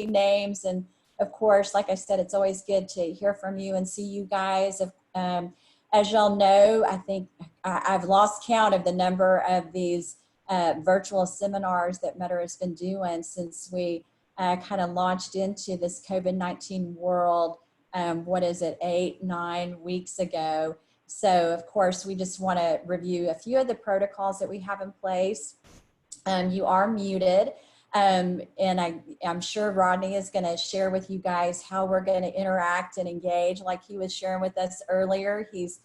names. And of course, like I said, it's always good to hear from you and see you guys. As y'all know, I think I've lost count of the number of these virtual seminars that Meador has been doing since we kind of launched into this COVID-19 world. What is it, 8-9 weeks ago. So of course, we just want to review a few of the protocols that we have in place. You are muted. And I'm sure Rodney is going to share with you guys how we're going to interact and engage like he was sharing with us earlier. He's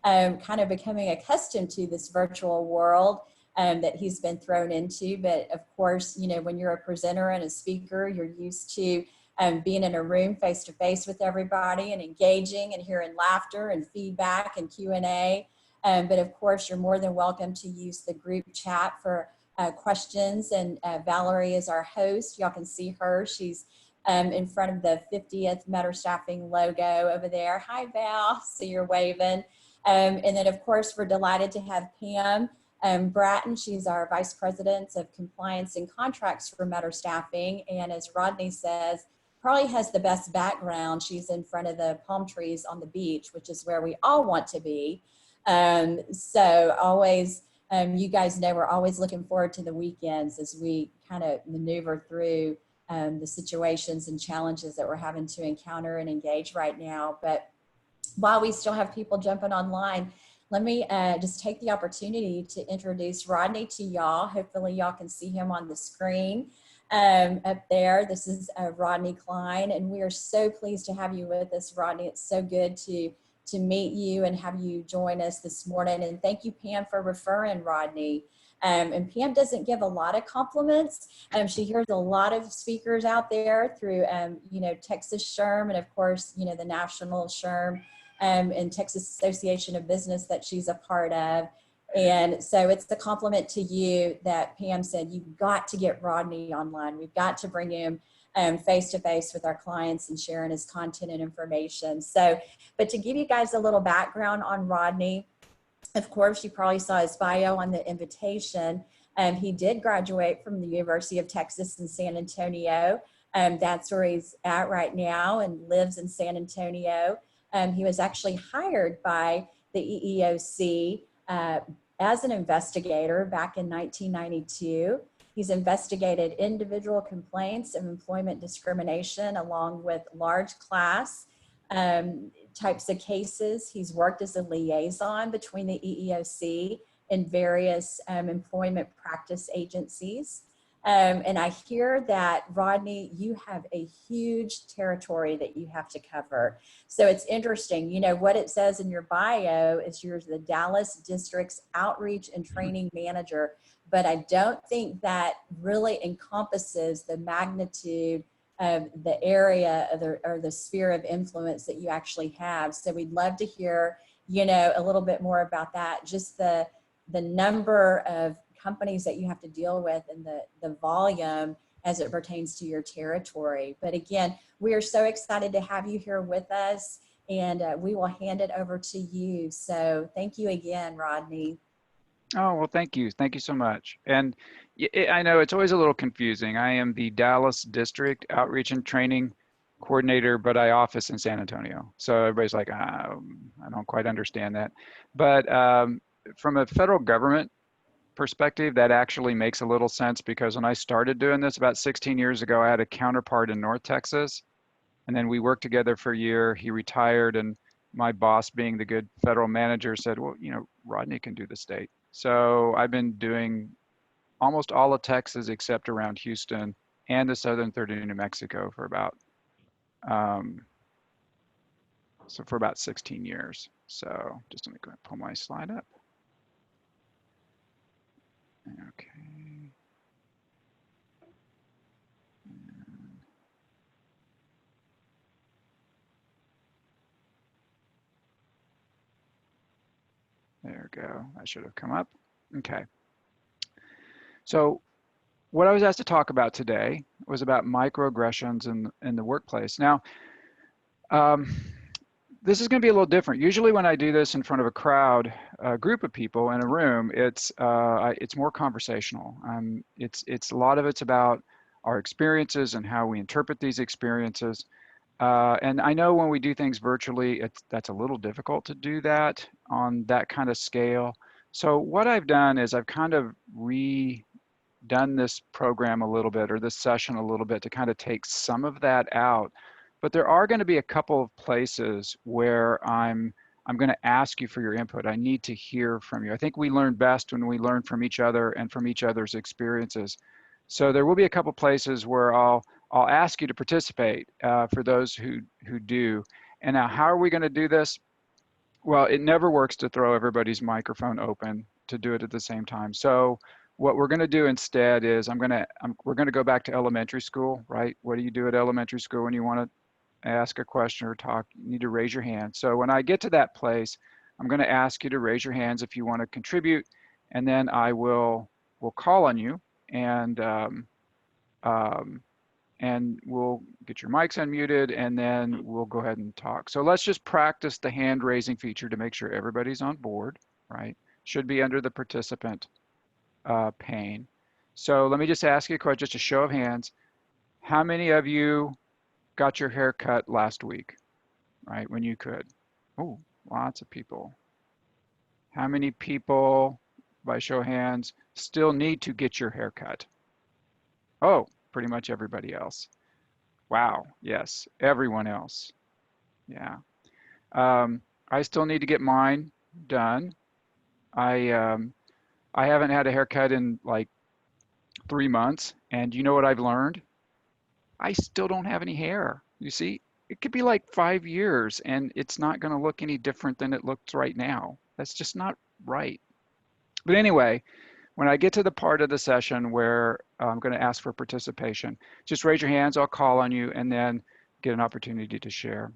kind of becoming accustomed to this virtual world that he's been thrown into. But of course, you know, when you're a presenter and a speaker, you're used to being in a room face to face with everybody and engaging and hearing laughter and feedback and Q&A. But of course, you're more than welcome to use the group chat for questions. And Valerie is our host. Y'all can see her. She's in front of the 50th Meador Staffing logo over there. Hi, Val. See you're waving. And then, of course, we're delighted to have Pam Bratton. She's our Vice President of Compliance and Contracts for Meador Staffing. And as Rodney says, probably has the best background. She's in front of the palm trees on the beach, which is where we all want to be. So always, you guys know we're always looking forward to the weekends as we kind of maneuver through the situations and challenges that we're having to encounter and engage right now. But while we still have people jumping online, let me just take the opportunity to introduce Rodney to y'all. Hopefully y'all can see him on the screen up there. This is Rodney Klein, and we are so pleased to have you with us, Rodney. It's so good to meet you and have you join us this morning. And thank you, Pam, for referring Rodney. And Pam doesn't give a lot of compliments. She hears a lot of speakers out there through, you know, Texas SHRM, and of course, you know, the National SHRM and Texas Association of Business that she's a part of. And so it's the compliment to you that Pam said, you've got to get Rodney online. We've got to bring him face to face with our clients and sharing his content and information. So, but to give you guys a little background on Rodney, of course, you probably saw his bio on the invitation. He did graduate from the University of Texas in San Antonio. That's where he's at right now and lives in San Antonio. He was actually hired by the EEOC as an investigator back in 1992. He's investigated individual complaints of employment discrimination along with large class types of cases. He's worked as a liaison between the EEOC and various employment practice agencies. And I hear that, Rodney, you have a huge territory that you have to cover. So it's interesting, you know, what it says in your bio is you're the Dallas District's Outreach and Training Manager, but I don't think that really encompasses the magnitude of the area or the sphere of influence that you actually have. So we'd love to hear, you know, a little bit more about that, just the number of companies that you have to deal with and the volume as it pertains to your territory. But again, we are so excited to have you here with us, and we will hand it over to you. So thank you again, Rodney. Oh, well, thank you. Thank you so much. And I know it's always a little confusing. I am the Dallas District Outreach and Training Coordinator, but I office in San Antonio. So everybody's like, I don't quite understand that. But from a federal government perspective, that actually makes a little sense, because when I started doing this about 16 years ago, I had a counterpart in North Texas, and then we worked together for a year. He retired, and my boss, being the good federal manager, said, well, you know, Rodney can do the state. So I've been doing almost all of Texas except around Houston and the southern third of New Mexico for about for about 16 years. So just let me go ahead and pull my slide up. Okay. There we go. That should have come up. Okay. So what I was asked to talk about today was about microaggressions in the workplace. Now, this is going to be a little different. Usually when I do this in front of a crowd, a group of people in a room, it's more conversational. It's a lot of it's about our experiences and how we interpret these experiences. And I know when we do things virtually, that's a little difficult to do that on that kind of scale. So what I've done is I've kind of redone this program a little bit, or this session a little bit, to kind of take some of that out. But there are going to be a couple of places where I'm going to ask you for your input. I need to hear from you. I think we learn best when we learn from each other and from each other's experiences. So there will be a couple places where I'll ask you to participate for those who do. And now, how are we going to do this? Well, it never works to throw everybody's microphone open to do it at the same time. So what we're going to do instead is we're going to go back to elementary school, right? What do you do at elementary school when you want to ask a question or talk? You need to raise your hand. So when I get to that place, I'm going to ask you to raise your hands if you want to contribute, and then I will call on you, and we'll get your mics unmuted, and then we'll go ahead and talk. So let's just practice the hand raising feature to make sure everybody's on board, right? Should be under the participant pane. So let me just ask you a question, just a show of hands. How many of you got your hair cut last week, right, when you could? Oh, lots of people. How many people, by show of hands, still need to get your hair cut? Oh, pretty much everybody else. Wow, yes, everyone else. Yeah. I still need to get mine done. I haven't had a haircut in like 3 months, and you know what I've learned? I still don't have any hair. You see, it could be like 5 years, and it's not going to look any different than it looks right now. That's just not right. But anyway, when I get to the part of the session where I'm going to ask for participation, just raise your hands, I'll call on you, and then get an opportunity to share.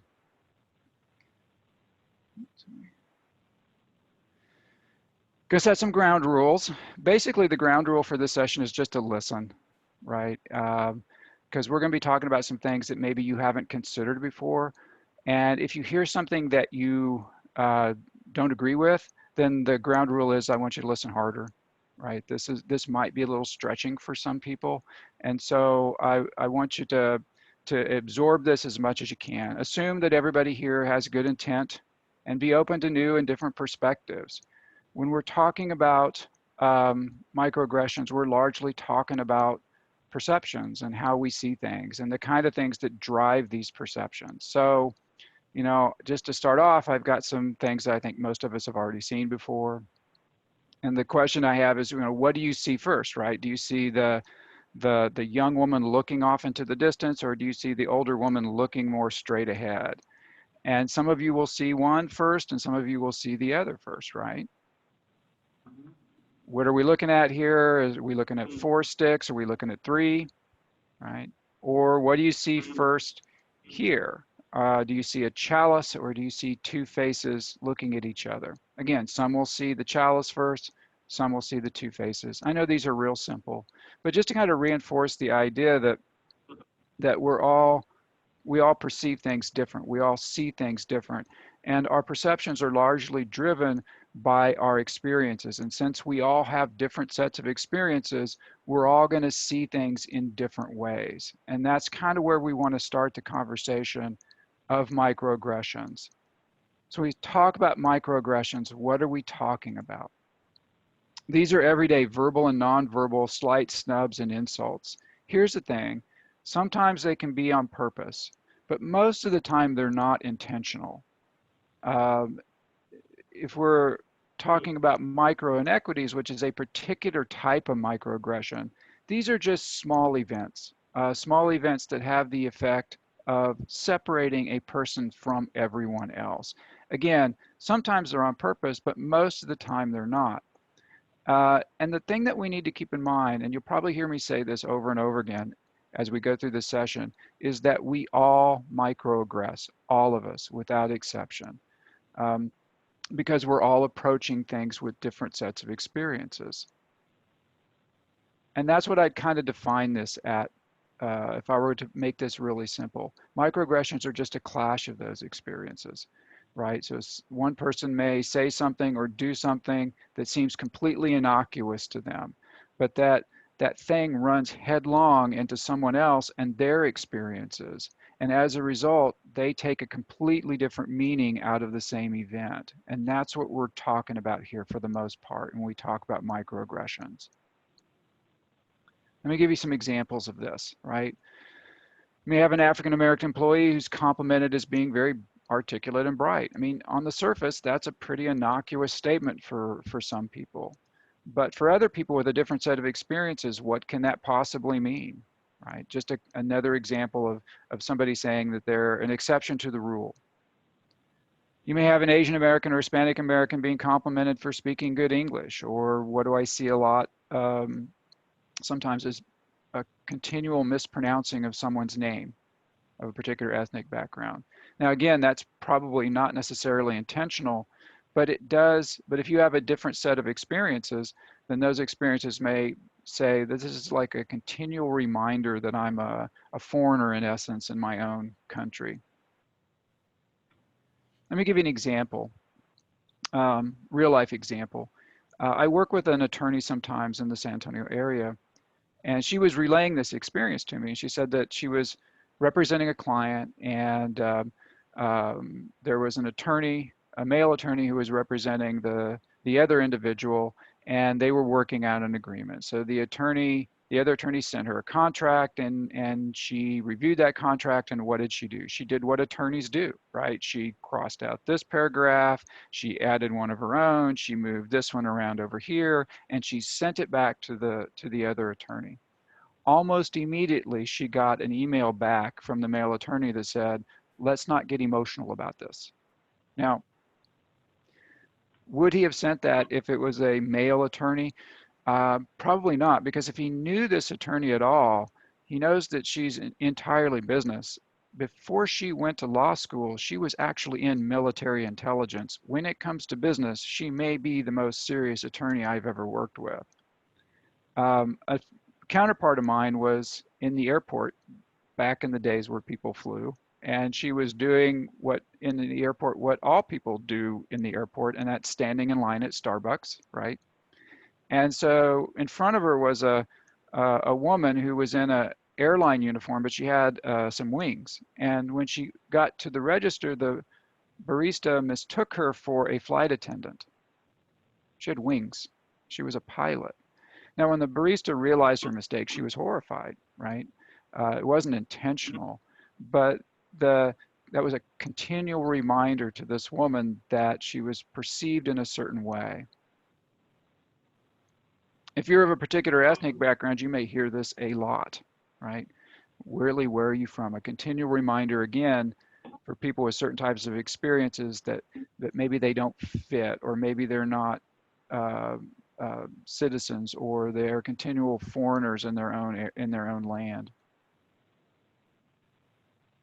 Going to set some ground rules. Basically, the ground rule for this session is just to listen, right? Because we're going to be talking about some things that maybe you haven't considered before. And if you hear something that you don't agree with, then the ground rule is I want you to listen harder, right? This might be a little stretching for some people. And so I want you to absorb this as much as you can. Assume that everybody here has good intent, and be open to new and different perspectives. When we're talking about microaggressions, we're largely talking about perceptions and how we see things and the kind of things that drive these perceptions. So, you know, just to start off, I've got some things that I think most of us have already seen before. And the question I have is, you know, what do you see first, right? Do you see the young woman looking off into the distance, or do you see the older woman looking more straight ahead? And some of you will see one first, and some of you will see the other first, right? What are we looking at here? Are we looking at 4 sticks? Are we looking at 3, right? Or what do you see first here? Do you see a chalice, or do you see 2 faces looking at each other? Again, some will see the chalice first, some will see the 2 faces. I know these are real simple, but just to kind of reinforce the idea that we all perceive things different. We all see things different. And our perceptions are largely driven by our experiences. And since we all have different sets of experiences, we're all going to see things in different ways. And that's kind of where we want to start the conversation of microaggressions. So we talk about microaggressions. What are we talking about? These are everyday verbal and nonverbal slight snubs and insults. Here's the thing. Sometimes they can be on purpose, but most of the time they're not intentional. If we're talking about micro inequities, which is a particular type of microaggression, these are just small events that have the effect of separating a person from everyone else. Again, sometimes they're on purpose, but most of the time they're not. And the thing that we need to keep in mind, and you'll probably hear me say this over and over again as we go through this session, is that we all microaggress, all of us, without exception, because we're all approaching things with different sets of experiences. And that's what I'd kind of define this at, if I were to make this really simple. Microaggressions are just a clash of those experiences, right? So one person may say something or do something that seems completely innocuous to them, but that that thing runs headlong into someone else and their experiences. And as a result, they take a completely different meaning out of the same event. And that's what we're talking about here for the most part when we talk about microaggressions. Let me give you some examples of this, right? You may have an African American employee who's complimented as being very articulate and bright. I mean, on the surface, that's a pretty innocuous statement for some people. But for other people with a different set of experiences, what can that possibly mean, right? Just another example of somebody saying that they're an exception to the rule. You may have an Asian American or Hispanic American being complimented for speaking good English, or what do I see a lot sometimes is a continual mispronouncing of someone's name of a particular ethnic background. Now, again, that's probably not necessarily intentional, but it does. But if you have a different set of experiences, then those experiences may say that this is like a continual reminder that I'm a foreigner in essence in my own country. Let me give you an example, real life example. I work with an attorney sometimes in the San Antonio area, and she was relaying this experience to me. She said that she was representing a client, and there was an attorney, a male attorney, who was representing the other individual, and they were working out an agreement. So the other attorney sent her a contract, and she reviewed that contract, and what did she do? She did what attorneys do, right? She crossed out this paragraph, she added one of her own, she moved this one around over here, and she sent it back to the other attorney. Almost immediately, she got an email back from the male attorney that said, let's not get emotional about this. Now, would he have sent that if it was a male attorney? Probably not, because if he knew this attorney at all, he knows that she's entirely business. Before she went to law school, she was actually in military intelligence. When it comes to business, she may be the most serious attorney I've ever worked with. A counterpart of mine was in the airport back in the days where people flew, and she was doing what in the airport, what all people do in the airport, and that's standing in line at Starbucks, right? And so in front of her was a woman who was in a airline uniform, but she had some wings. And when she got to the register, the barista mistook her for a flight attendant. She had wings. She was a pilot. Now, when the barista realized her mistake, she was horrified, right? It wasn't intentional, but that was a continual reminder to this woman that she was perceived in a certain way. If you're of a particular ethnic background, you may hear this a lot, right? Really, where are you from? A continual reminder again for people with certain types of experiences that maybe they don't fit, or maybe they're not citizens, or they're continual foreigners in their own land.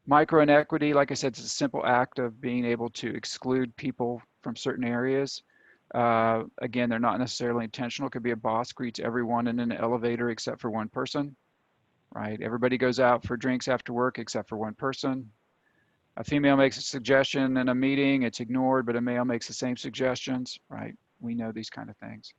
Micro inequity, like I said, is a simple act of being able to exclude people from certain areas. Again, they're not necessarily intentional. It could be a boss greets everyone in an elevator except for one person, right? Everybody goes out for drinks after work except for one person. A female makes a suggestion in a meeting, it's ignored, but a male makes the same suggestions, right? We know these kind of things.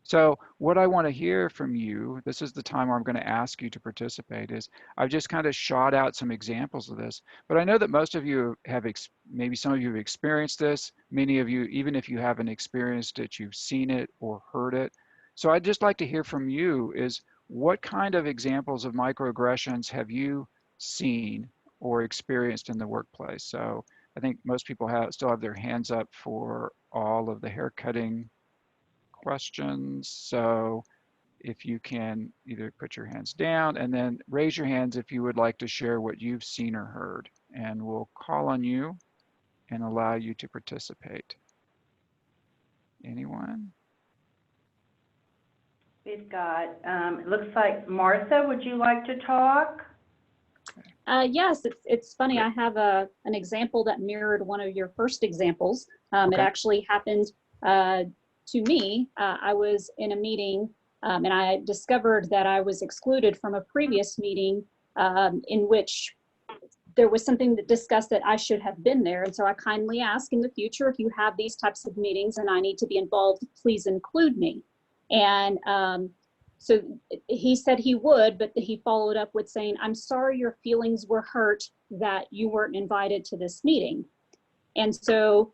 So what I want to hear from you, this is the time where I'm going to ask you to participate, is I've just kind of shot out some examples of this, but I know that most of you have, maybe some of you have experienced this, many of you, even if you haven't experienced it, you've seen it or heard it. So I'd just like to hear from you is what kind of examples of microaggressions have you seen or experienced in the workplace? So I think most people still have their hands up for all of the haircutting questions. So if you can either put your hands down and then raise your hands if you would like to share what you've seen or heard, and we'll call on you and allow you to participate. Anyone? We've got, it looks like Martha, would you like to talk? Yes, it's funny. I have an example that mirrored one of your first examples. Okay. It actually happened to me. I was in a meeting and I discovered that I was excluded from a previous meeting in which there was something that discussed that I should have been there. And so I kindly ask in the future, if you have these types of meetings and I need to be involved, please include me. And So he said he would, but he followed up with saying, I'm sorry your feelings were hurt that you weren't invited to this meeting. And so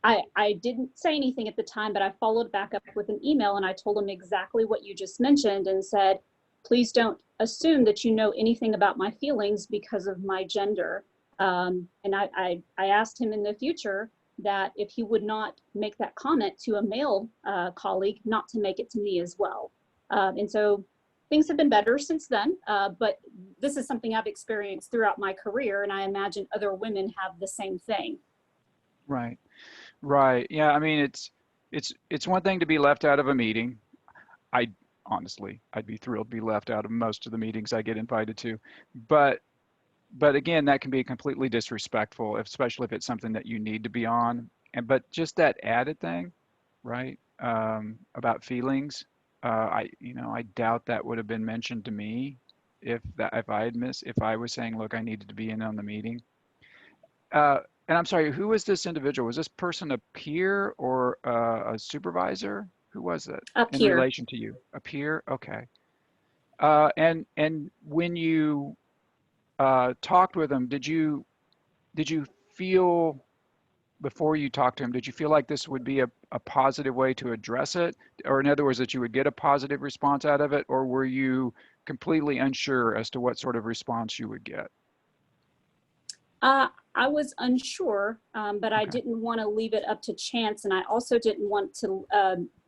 I didn't say anything at the time, but I followed back up with an email and I told him exactly what you just mentioned and said, please don't assume that you know anything about my feelings because of my gender. And I asked him in the future that if he would not make that comment to a male colleague, not to make it to me as well. And so things have been better since then, but this is something I've experienced throughout my career, and I imagine other women have the same thing. Right. Right. Yeah. I mean, it's one thing to be left out of a meeting. I honestly, I'd be thrilled to be left out of most of the meetings I get invited to, but again, that can be completely disrespectful, especially if it's something that you need to be on. And but just that added thing, right? About feelings. I doubt that would have been mentioned to me if I was saying, look, I needed to be in on the meeting. And I'm sorry, who was this individual? Was this person a peer or a supervisor? Who was it Up in here. relation to you? A peer? Okay. And when you talked with him, did you feel before you talked to him, did you feel like this would be a positive way to address it? Or in other words, that you would get a positive response out of it? Or were you completely unsure as to what sort of response you would get? I was unsure, but I Okay. didn't want to leave it up to chance. And I also didn't want to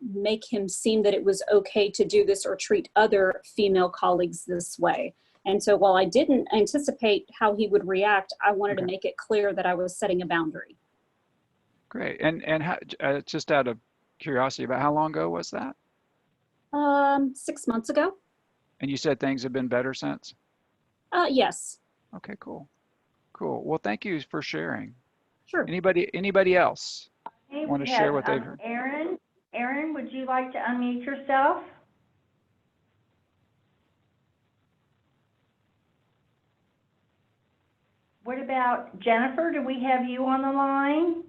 make him seem that it was okay to do this or treat other female colleagues this way. And so while I didn't anticipate how he would react, I wanted to Okay. make it clear that I was setting a boundary. Great. And how, just out of curiosity, about how long ago was that? 6 months ago. And you said things have been better since? Yes, Okay, cool. Cool. Well, thank you for sharing. sure. Anybody else Hey, want to we share have what they've heard? Aaron. Aaron, would you like to unmute yourself? What about Jennifer? Do we have you on the line?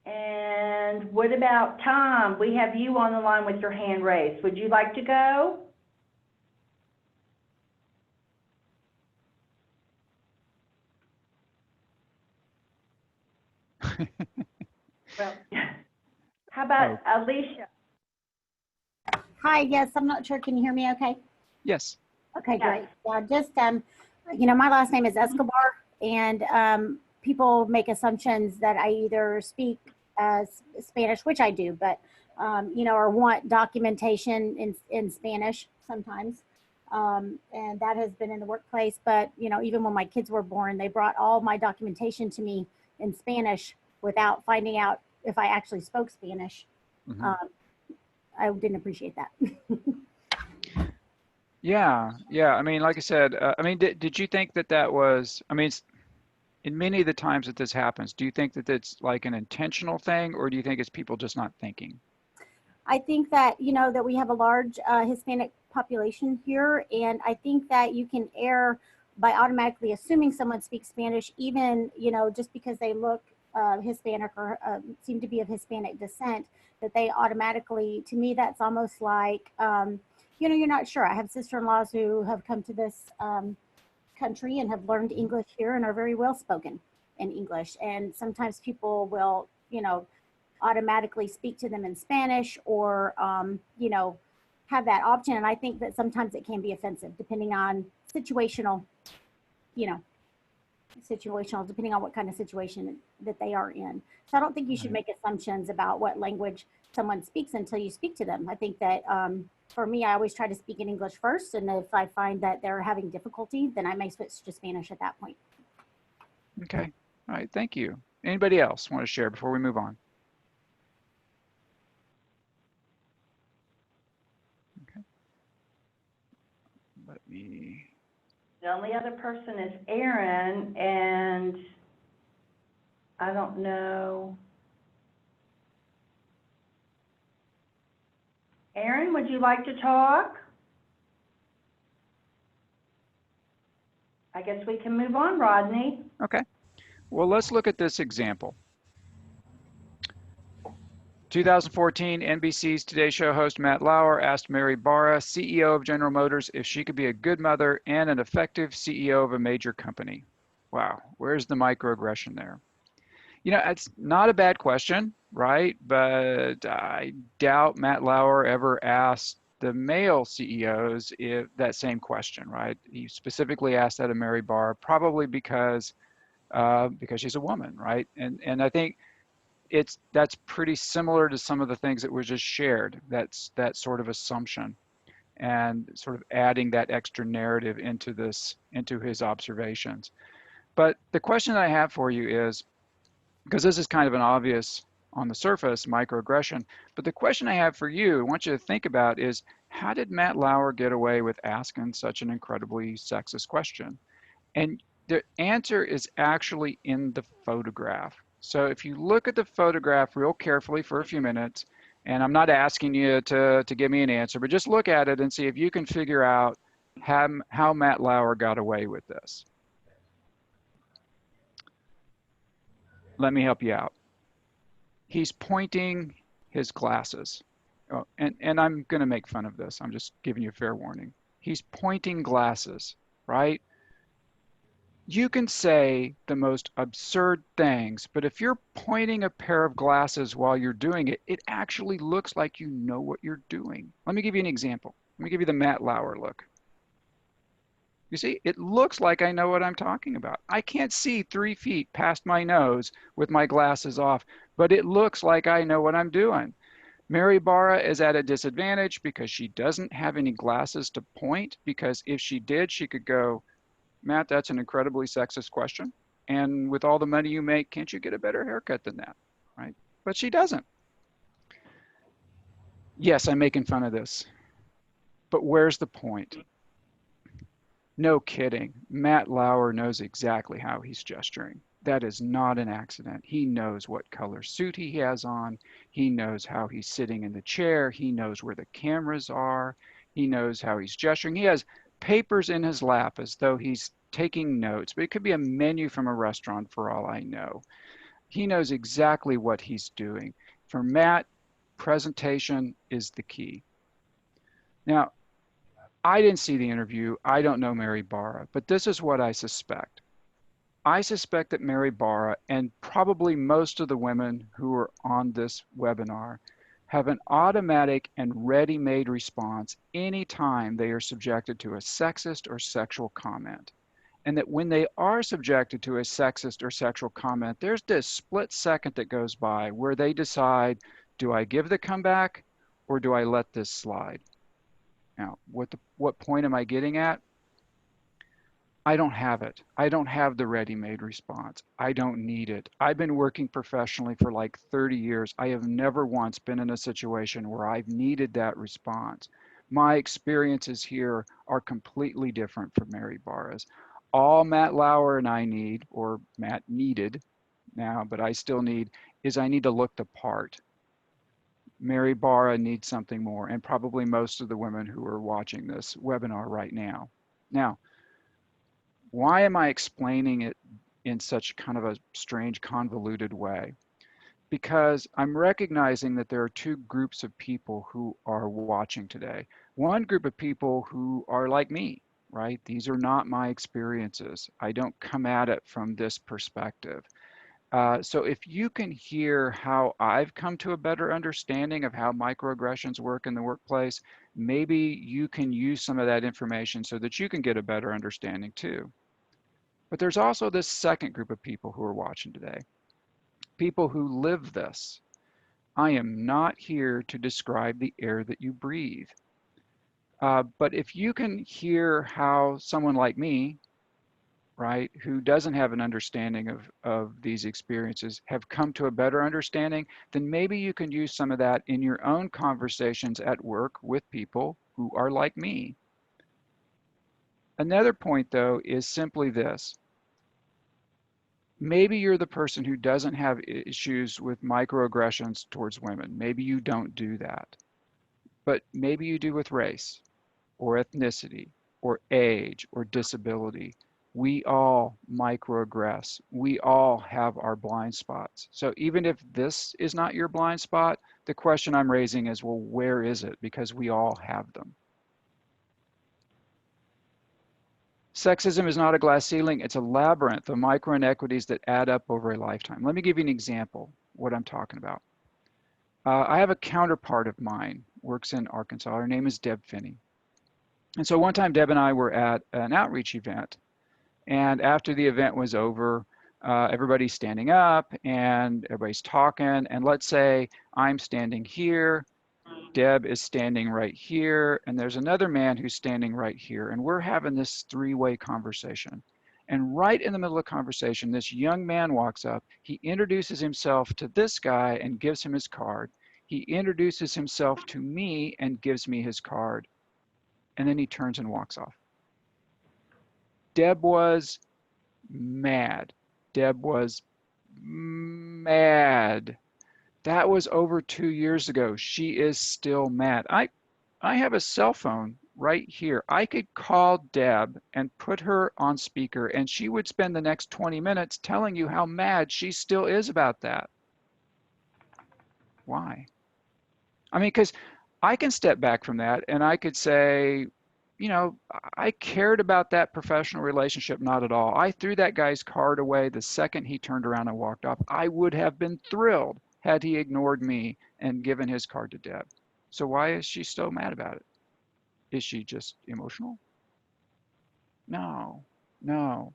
And what about Tom? We have you on the line with your hand raised. Would you like to go? Well, how about Alicia? Hi, yes, I'm not sure. Can you hear me okay? Yes. Okay, Yes. great. Yeah, just, my last name is Escobar, and people make assumptions that I either speak Spanish, which I do, but, or want documentation in Spanish sometimes. And that has been in the workplace, but, even when my kids were born, they brought all my documentation to me in Spanish without finding out if I actually spoke Spanish. Mhm. I didn't appreciate that. Yeah. I mean, like I said, did you think that was, in many of the times that this happens, do you think that it's like an intentional thing, or do you think it's people just not thinking? I think that, that we have a large Hispanic population here, and I think that you can err by automatically assuming someone speaks Spanish, even, just because they look Hispanic or seem to be of Hispanic descent, that they automatically, to me, that's almost like, you're not sure. I have sister-in-laws who have come to this country and have learned English here and are very well spoken in English. And sometimes people will, automatically speak to them in Spanish or, have that option. And I think that sometimes it can be offensive depending on situational, depending on what kind of situation that they are in. So I don't think you should make assumptions about what language someone speaks until you speak to them. I think that for me, I always try to speak in English first. And if I find that they're having difficulty, then I may switch to Spanish at that point. Okay. All right. Thank you. Anybody else want to share before we move on? Okay. Let me. The only other person is Aaron, and I don't know. Aaron, would you like to talk? I guess we can move on, Rodney. Okay. Well, let's look at this example. 2014, NBC's Today Show host Matt Lauer asked Mary Barra, CEO of General Motors, if she could be a good mother and an effective CEO of a major company. Wow, where's the microaggression there? You know, it's not a bad question, right? But I doubt Matt Lauer ever asked the male CEOs if that same question, right? He specifically asked that of Mary Barra, probably because she's a woman, right? And I think that's pretty similar to some of the things that were just shared. That's that sort of assumption and sort of adding that extra narrative into his observations. But the question I have for you is, because this is kind of an obvious on the surface microaggression, but the question I have for you, I want you to think about is, how did Matt Lauer get away with asking such an incredibly sexist question? And the answer is actually in the photograph. So if you look at the photograph real carefully for a few minutes, and I'm not asking you to give me an answer, but just look at it and see if you can figure out how Matt Lauer got away with this. Let me help you out. He's pointing his glasses. Oh, and I'm going to make fun of this. I'm just giving you a fair warning. He's pointing glasses, right? You can say the most absurd things, but if you're pointing a pair of glasses while you're doing it, it actually looks like you know what you're doing. Let me give you an example. Let me give you the Matt Lauer look. You see, it looks like I know what I'm talking about. I can't see 3 feet past my nose with my glasses off, but it looks like I know what I'm doing. Mary Barra is at a disadvantage because she doesn't have any glasses to point, because if she did, she could go, Matt, that's an incredibly sexist question. And with all the money you make, can't you get a better haircut than that, right? But she doesn't. Yes, I'm making fun of this, but where's the point? No kidding. Matt Lauer knows exactly how he's gesturing. That is not an accident. He knows what color suit he has on. He knows how he's sitting in the chair. He knows where the cameras are. He knows how he's gesturing. He has papers in his lap as though he's taking notes, but it could be a menu from a restaurant for all I know. He knows exactly what he's doing. For Matt, presentation is the key. Now, I didn't see the interview. I don't know Mary Barra, but this is what I suspect. I suspect that Mary Barra, and probably most of the women who are on this webinar, have an automatic and ready-made response anytime they are subjected to a sexist or sexual comment. And that when they are subjected to a sexist or sexual comment, there's this split second that goes by where they decide, do I give the comeback or do I let this slide? Now, what point am I getting at? I don't have it. I don't have the ready-made response. I don't need it. I've been working professionally for like 30 years. I have never once been in a situation where I've needed that response. My experiences here are completely different from Mary Barra's. All Matt Lauer and I need, or Matt needed now, but I still need, is I need to look the part. Mary Barra needs something more, and probably most of the women who are watching this webinar right now. Now, why am I explaining it in such kind of a strange, convoluted way? Because I'm recognizing that there are two groups of people who are watching today. One group of people who are like me, right? These are not my experiences. I don't come at it from this perspective. So if you can hear how I've come to a better understanding of how microaggressions work in the workplace, maybe you can use some of that information so that you can get a better understanding too. But there's also this second group of people who are watching today, people who live this. I am not here to describe the air that you breathe. But if you can hear how someone like me, right, who doesn't have an understanding of these experiences, have come to a better understanding, then maybe you can use some of that in your own conversations at work with people who are like me. Another point, though, is simply this. Maybe you're the person who doesn't have issues with microaggressions towards women. Maybe you don't do that. But maybe you do with race or ethnicity or age or disability. We all microaggress. We all have our blind spots. So even if this is not your blind spot, the question I'm raising is, well, where is it? Because we all have them. Sexism is not a glass ceiling. It's a labyrinth of micro inequities that add up over a lifetime. Let me give you an example of what I'm talking about. I have a counterpart of mine, works in Arkansas. Her name is Deb Finney. And so one time Deb and I were at an outreach event. And after the event was over, everybody's standing up and everybody's talking. And let's say I'm standing here, Deb is standing right here, and there's another man who's standing right here. And we're having this three-way conversation. And right in the middle of the conversation, this young man walks up. He introduces himself to this guy and gives him his card. He introduces himself to me and gives me his card. And then he turns and walks off. Deb was mad. Deb was mad. That was over 2 years ago. She is still mad. I have a cell phone right here. I could call Deb and put her on speaker, and she would spend the next 20 minutes telling you how mad she still is about that. Why? I mean, because I can step back from that and I could say, you know, I cared about that professional relationship, not at all. I threw that guy's card away the second he turned around and walked off. I would have been thrilled had he ignored me and given his card to Deb. So why is she so mad about it? Is she just emotional? No, no,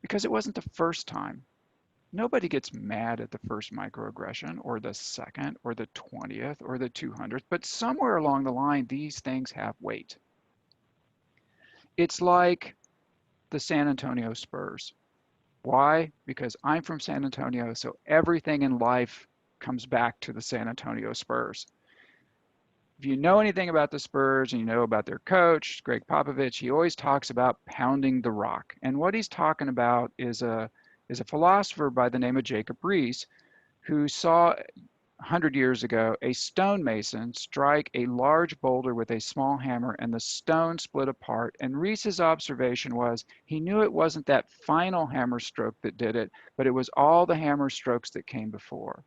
because it wasn't the first time. Nobody gets mad at the first microaggression or the second or the 20th or the 200th, but somewhere along the line, these things have weight. It's like the San Antonio Spurs. Why? Because I'm from San Antonio, so everything in life comes back to the San Antonio Spurs. If you know anything about the Spurs and you know about their coach, Greg Popovich, he always talks about pounding the rock. And what he's talking about is a philosopher by the name of Jacob Riis, who saw 100 years ago a stonemason strike a large boulder with a small hammer and the stone split apart. And Riis's observation was he knew it wasn't that final hammer stroke that did it, but it was all the hammer strokes that came before.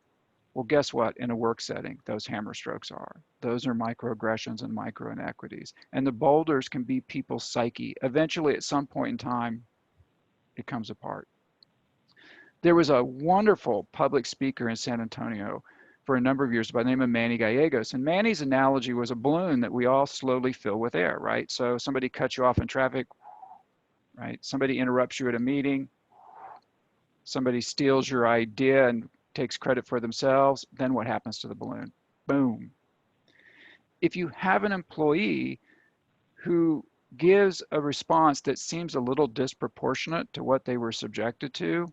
Well, guess what? In a work setting, those hammer strokes are. Those are microaggressions and micro inequities. And the boulders can be people's psyche. Eventually, at some point in time, it comes apart. There was a wonderful public speaker in San Antonio for a number of years by the name of Manny Gallegos. And Manny's analogy was a balloon that we all slowly fill with air, right? So somebody cuts you off in traffic, right? Somebody interrupts you at a meeting. Somebody steals your idea and takes credit for themselves. Then what happens to the balloon? Boom. If you have an employee who gives a response that seems a little disproportionate to what they were subjected to,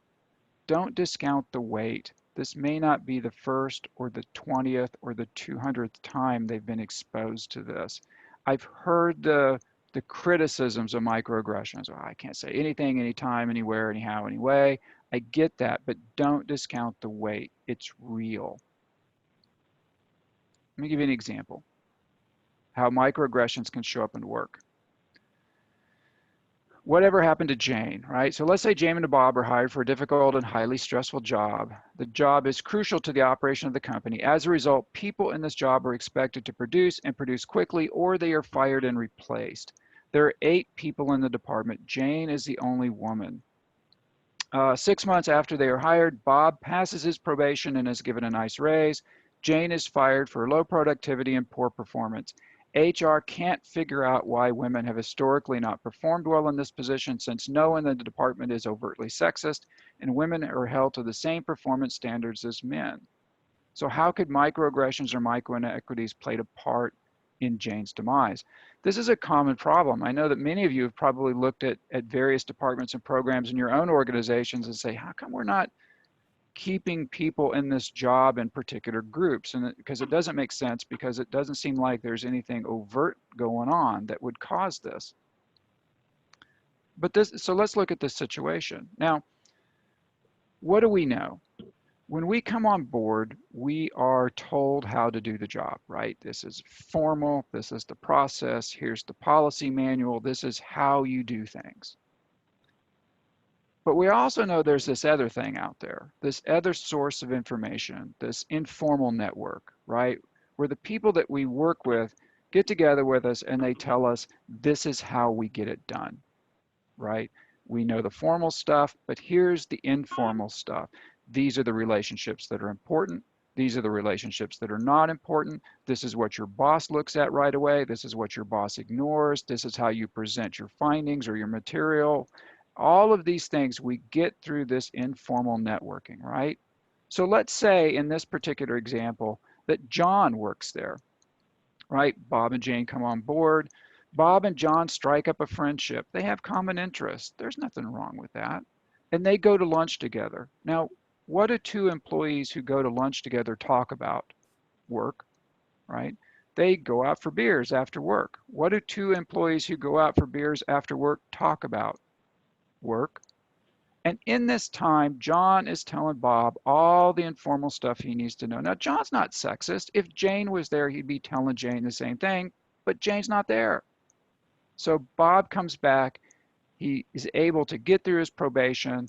don't discount the weight. This may not be the first or the 20th or the 200th time they've been exposed to this. I've heard the criticisms of microaggressions. Oh, I can't say anything, anytime, anywhere, anyhow, anyway. I get that, but don't discount the weight. It's real. Let me give you an example. How microaggressions can show up in work. Whatever happened to Jane, right? So let's say Jane and Bob are hired for a difficult and highly stressful job. The job is crucial to the operation of the company. As a result, people in this job are expected to produce and produce quickly, or they are fired and replaced. There are 8 people in the department. Jane is the only woman. 6 months after they are hired, Bob passes his probation and is given a nice raise. Jane is fired for low productivity and poor performance. HR can't figure out why women have historically not performed well in this position, since no one in the department is overtly sexist and women are held to the same performance standards as men. So how could microaggressions or microinequities played a part in Jane's demise? This is a common problem. I know that many of you have probably looked at various departments and programs in your own organizations and say, how come we're not keeping people in this job in particular groups? And because it doesn't make sense, because it doesn't seem like there's anything overt going on that would cause this. But so let's look at this situation. Now, what do we know? When we come on board, we are told how to do the job, right? This is formal, this is the process, here's the policy manual, this is how you do things. But we also know there's this other thing out there, this other source of information, this informal network, right? Where the people that we work with get together with us and they tell us this is how we get it done, right? We know the formal stuff, but here's the informal stuff. These are the relationships that are important. These are the relationships that are not important. This is what your boss looks at right away. This is what your boss ignores. This is how you present your findings or your material. All of these things we get through this informal networking, right? So let's say in this particular example that John works there, right? Bob and Jane come on board. Bob and John strike up a friendship. They have common interests. There's nothing wrong with that. And they go to lunch together. Now, what do two employees who go to lunch together talk about? Work, right? They go out for beers after work. What do two employees who go out for beers after work talk about? Work. And in this time, John is telling Bob all the informal stuff he needs to know. Now, John's not sexist. If Jane was there, he'd be telling Jane the same thing, but Jane's not there. So Bob comes back. He is able to get through his probation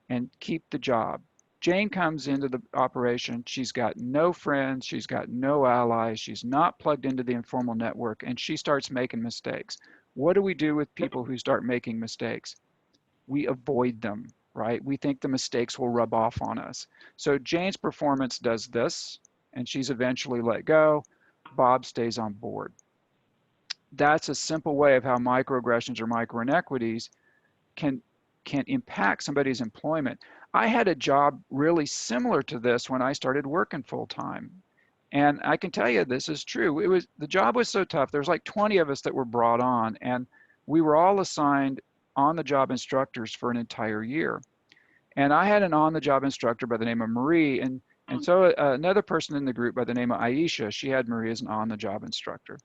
and keep the job. Jane comes into the operation. She's got no friends. She's got no allies. She's not plugged into the informal network, and she starts making mistakes. What do we do with people who start making mistakes? We avoid them, right? We think the mistakes will rub off on us. So Jane's performance does this, and she's eventually let go. Bob stays on board. That's a simple way of how microaggressions or microinequities can impact somebody's employment. I had a job really similar to this when I started working full time. And I can tell you this is true. The job was so tough. There's like 20 of us that were brought on, and we were all assigned on-the-job instructors for an entire year. And I had an on-the-job instructor by the name of Marie, and so another person in the group by the name of Aisha, she had Marie as an on-the-job instructor.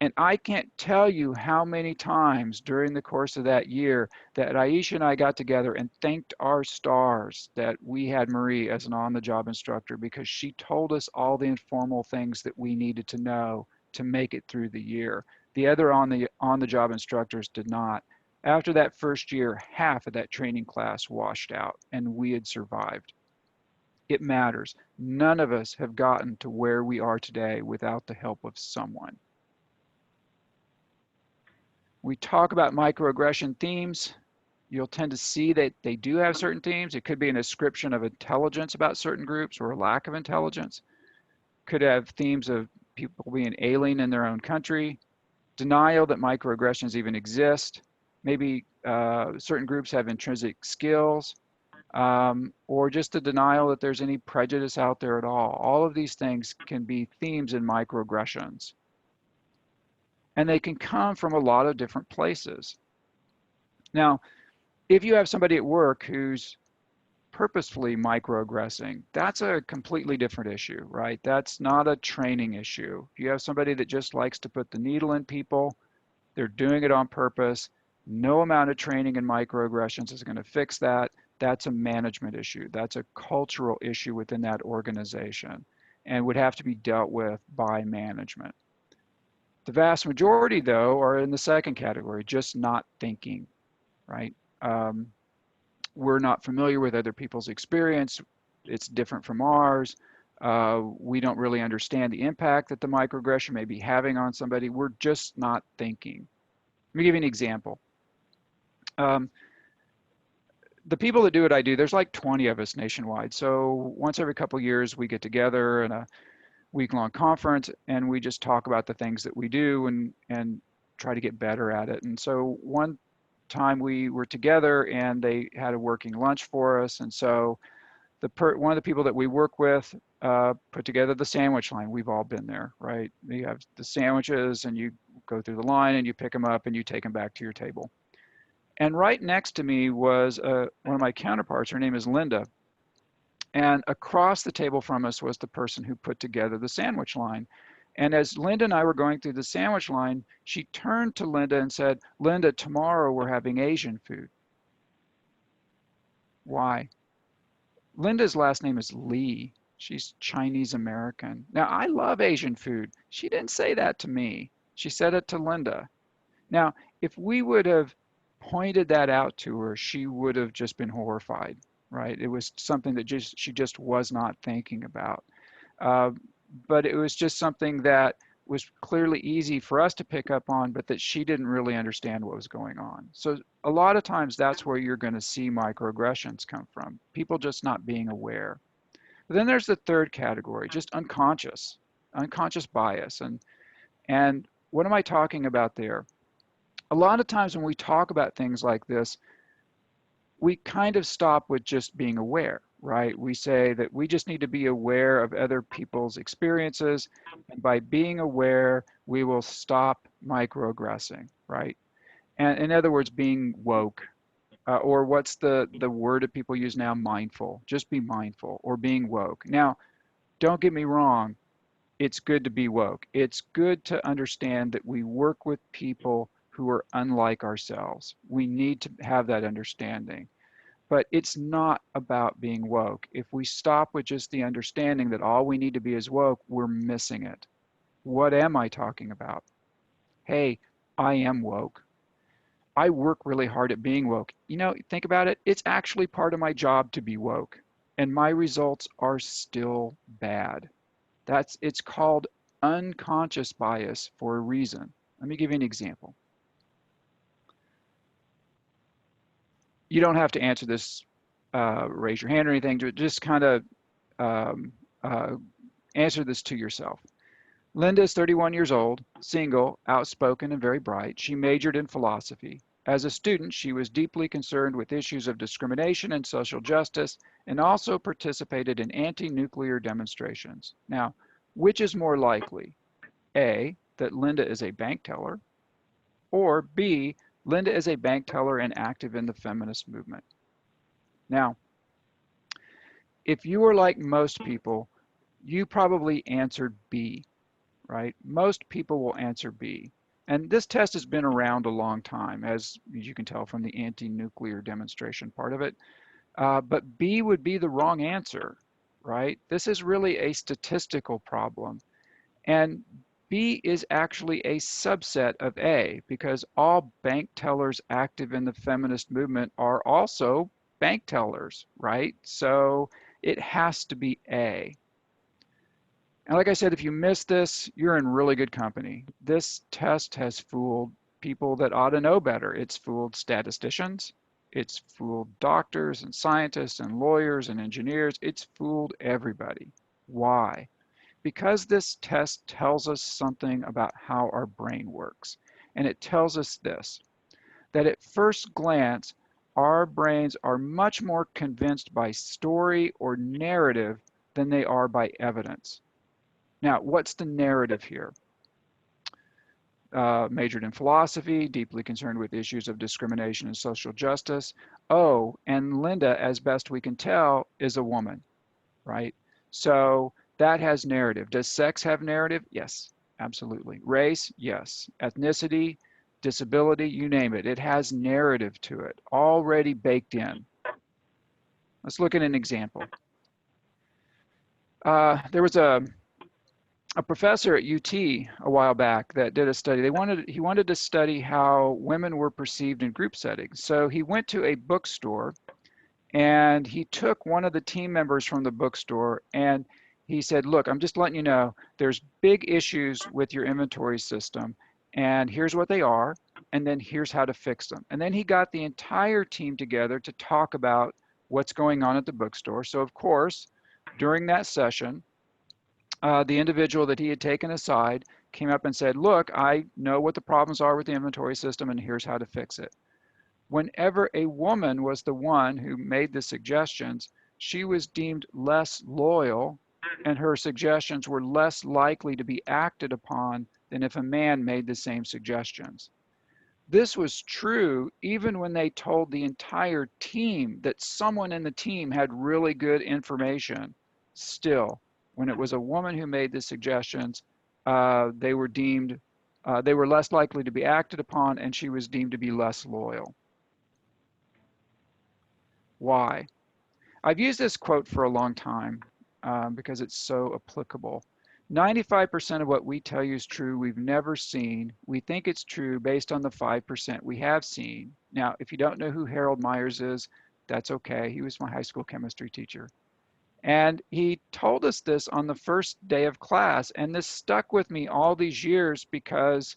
And I can't tell you how many times during the course of that year that Aisha and I got together and thanked our stars that we had Marie as an on-the-job instructor, because she told us all the informal things that we needed to know to make it through the year. The other on-the-job instructors did not. After that first year, half of that training class washed out, and we had survived. It matters. None of us have gotten to where we are today without the help of someone. We talk about microaggression themes. You'll tend to see that they do have certain themes. It could be an ascription of intelligence about certain groups or a lack of intelligence. Could have themes of people being alien in their own country, denial that microaggressions even exist. Maybe certain groups have intrinsic skills, or just a denial that there's any prejudice out there at all. All of these things can be themes in microaggressions. And they can come from a lot of different places. Now, if you have somebody at work who's purposefully microaggressing, that's a completely different issue, right? That's not a training issue. If you have somebody that just likes to put the needle in people, they're doing it on purpose. No amount of training in microaggressions is going to fix that. That's a management issue. That's a cultural issue within that organization and would have to be dealt with by management. The vast majority, though, are in the second category, just not thinking, right? We're not familiar with other people's experience. It's different from ours. We don't really understand the impact that the microaggression may be having on somebody. We're just not thinking. Let me give you an example. The people that do what I do, there's like 20 of us nationwide. So once every couple of years, we get together in a week-long conference and we just talk about the things that we do and try to get better at it. And so one time we were together and they had a working lunch for us. And so one of the people that we work with put together the sandwich line. We've all been there, right? You have the sandwiches and you go through the line and you pick them up and you take them back to your table. And right next to me was one of my counterparts. Her name is Linda. And across the table from us was the person who put together the sandwich line. And as Linda and I were going through the sandwich line, she turned to Linda and said, "Linda, tomorrow we're having Asian food." Why? Linda's last name is Lee. She's Chinese American. Now, I love Asian food. She didn't say that to me. She said it to Linda. Now, if we would have pointed that out to her, she would have just been horrified, right? It was something that she just was not thinking about. But it was just something that was clearly easy for us to pick up on, but that she didn't really understand what was going on. So a lot of times that's where you're going to see microaggressions come from, people just not being aware. But then there's the third category, just unconscious bias. And what am I talking about there? A lot of times when we talk about things like this, we kind of stop with just being aware, right? We say that we just need to be aware of other people's experiences, and by being aware, we will stop microaggressing, right? And in other words, being woke, or what's the word that people use now? Mindful. Just be mindful, or being woke. Now, don't get me wrong. It's good to be woke. It's good to understand that we work with people who are unlike ourselves. We need to have that understanding. But it's not about being woke. If we stop with just the understanding that all we need to be is woke, we're missing it. What am I talking about? Hey, I am woke. I work really hard at being woke. You know, think about it. It's actually part of my job to be woke. And my results are still bad. It's called unconscious bias for a reason. Let me give you an example. You don't have to answer this, raise your hand or anything, just kind of answer this to yourself. Linda is 31 years old, single, outspoken, and very bright. She majored in philosophy. As a student, she was deeply concerned with issues of discrimination and social justice, and also participated in anti-nuclear demonstrations. Now, which is more likely? A, that Linda is a bank teller, or B, Linda is a bank teller and active in the feminist movement. Now, if you were like most people, you probably answered B, right? Most people will answer B. And this test has been around a long time, as you can tell from the anti-nuclear demonstration part of it. But B would be the wrong answer, right? This is really a statistical problem. And B is actually a subset of A, because all bank tellers active in the feminist movement are also bank tellers, right? So it has to be A. And like I said, if you missed this, you're in really good company. This test has fooled people that ought to know better. It's fooled statisticians. It's fooled doctors and scientists and lawyers and engineers. It's fooled everybody. Why? Because this test tells us something about how our brain works. And it tells us this, that at first glance, our brains are much more convinced by story or narrative than they are by evidence. Now, what's the narrative here? Majored in philosophy, deeply concerned with issues of discrimination and social justice. Oh, and Linda, as best we can tell, is a woman, right? So that has narrative. Does sex have narrative? Yes, absolutely. Race? Yes. Ethnicity, disability, you name it. It has narrative to it, already baked in. Let's look at an example. There was a professor at UT a while back that did a study. He wanted to study how women were perceived in group settings. So he went to a bookstore and he took one of the team members from the bookstore and he said, look, I'm just letting you know, there's big issues with your inventory system and here's what they are, and then here's how to fix them. And then he got the entire team together to talk about what's going on at the bookstore. So of course, during that session, the individual that he had taken aside came up and said, look, I know what the problems are with the inventory system and here's how to fix it. Whenever a woman was the one who made the suggestions, she was deemed less loyal and her suggestions were less likely to be acted upon than if a man made the same suggestions. This was true even when they told the entire team that someone in the team had really good information. Still, when it was a woman who made the suggestions, they were less likely to be acted upon and she was deemed to be less loyal. Why? I've used this quote for a long time because it's so applicable. 95% of what we tell you is true we've never seen. We think it's true based on the 5% we have seen. Now, if you don't know who Harold Myers is, that's okay. He was my high school chemistry teacher. And he told us this on the first day of class. And this stuck with me all these years because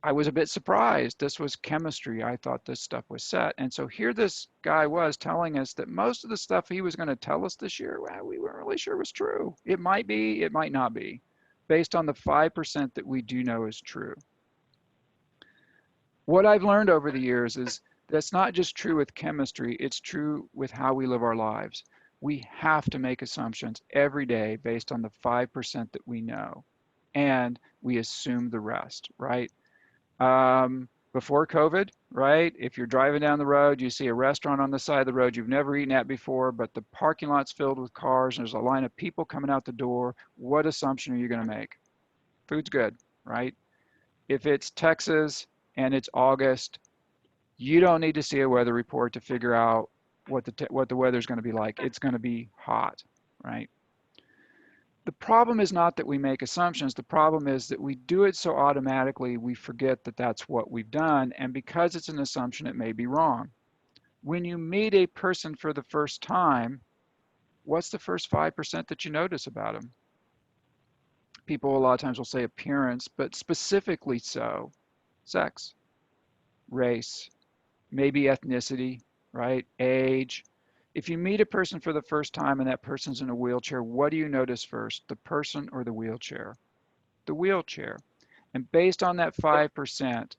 I was a bit surprised. This was chemistry. I thought this stuff was set. And so here this guy was telling us that most of the stuff he was going to tell us this year, well, we weren't really sure was true. It might be, it might not be, based on the 5% that we do know is true. What I've learned over the years is that's not just true with chemistry, it's true with how we live our lives. We have to make assumptions every day based on the 5% that we know, and we assume the rest, right? Before COVID, right? If you're driving down the road, you see a restaurant on the side of the road you've never eaten at before, but the parking lot's filled with cars and there's a line of people coming out the door. What assumption are you going to make? Food's good, right? If it's Texas and it's August, you don't need to see a weather report to figure out what the weather's going to be like. It's going to be hot, right? The problem is not that we make assumptions. The problem is that we do it so automatically, we forget that that's what we've done. And because it's an assumption, it may be wrong. When you meet a person for the first time, what's the first 5% that you notice about them? People a lot of times will say appearance, but specifically so, sex, race, maybe ethnicity, right? Age. If you meet a person for the first time and that person's in a wheelchair, what do you notice first, the person or the wheelchair? The wheelchair. And based on that 5%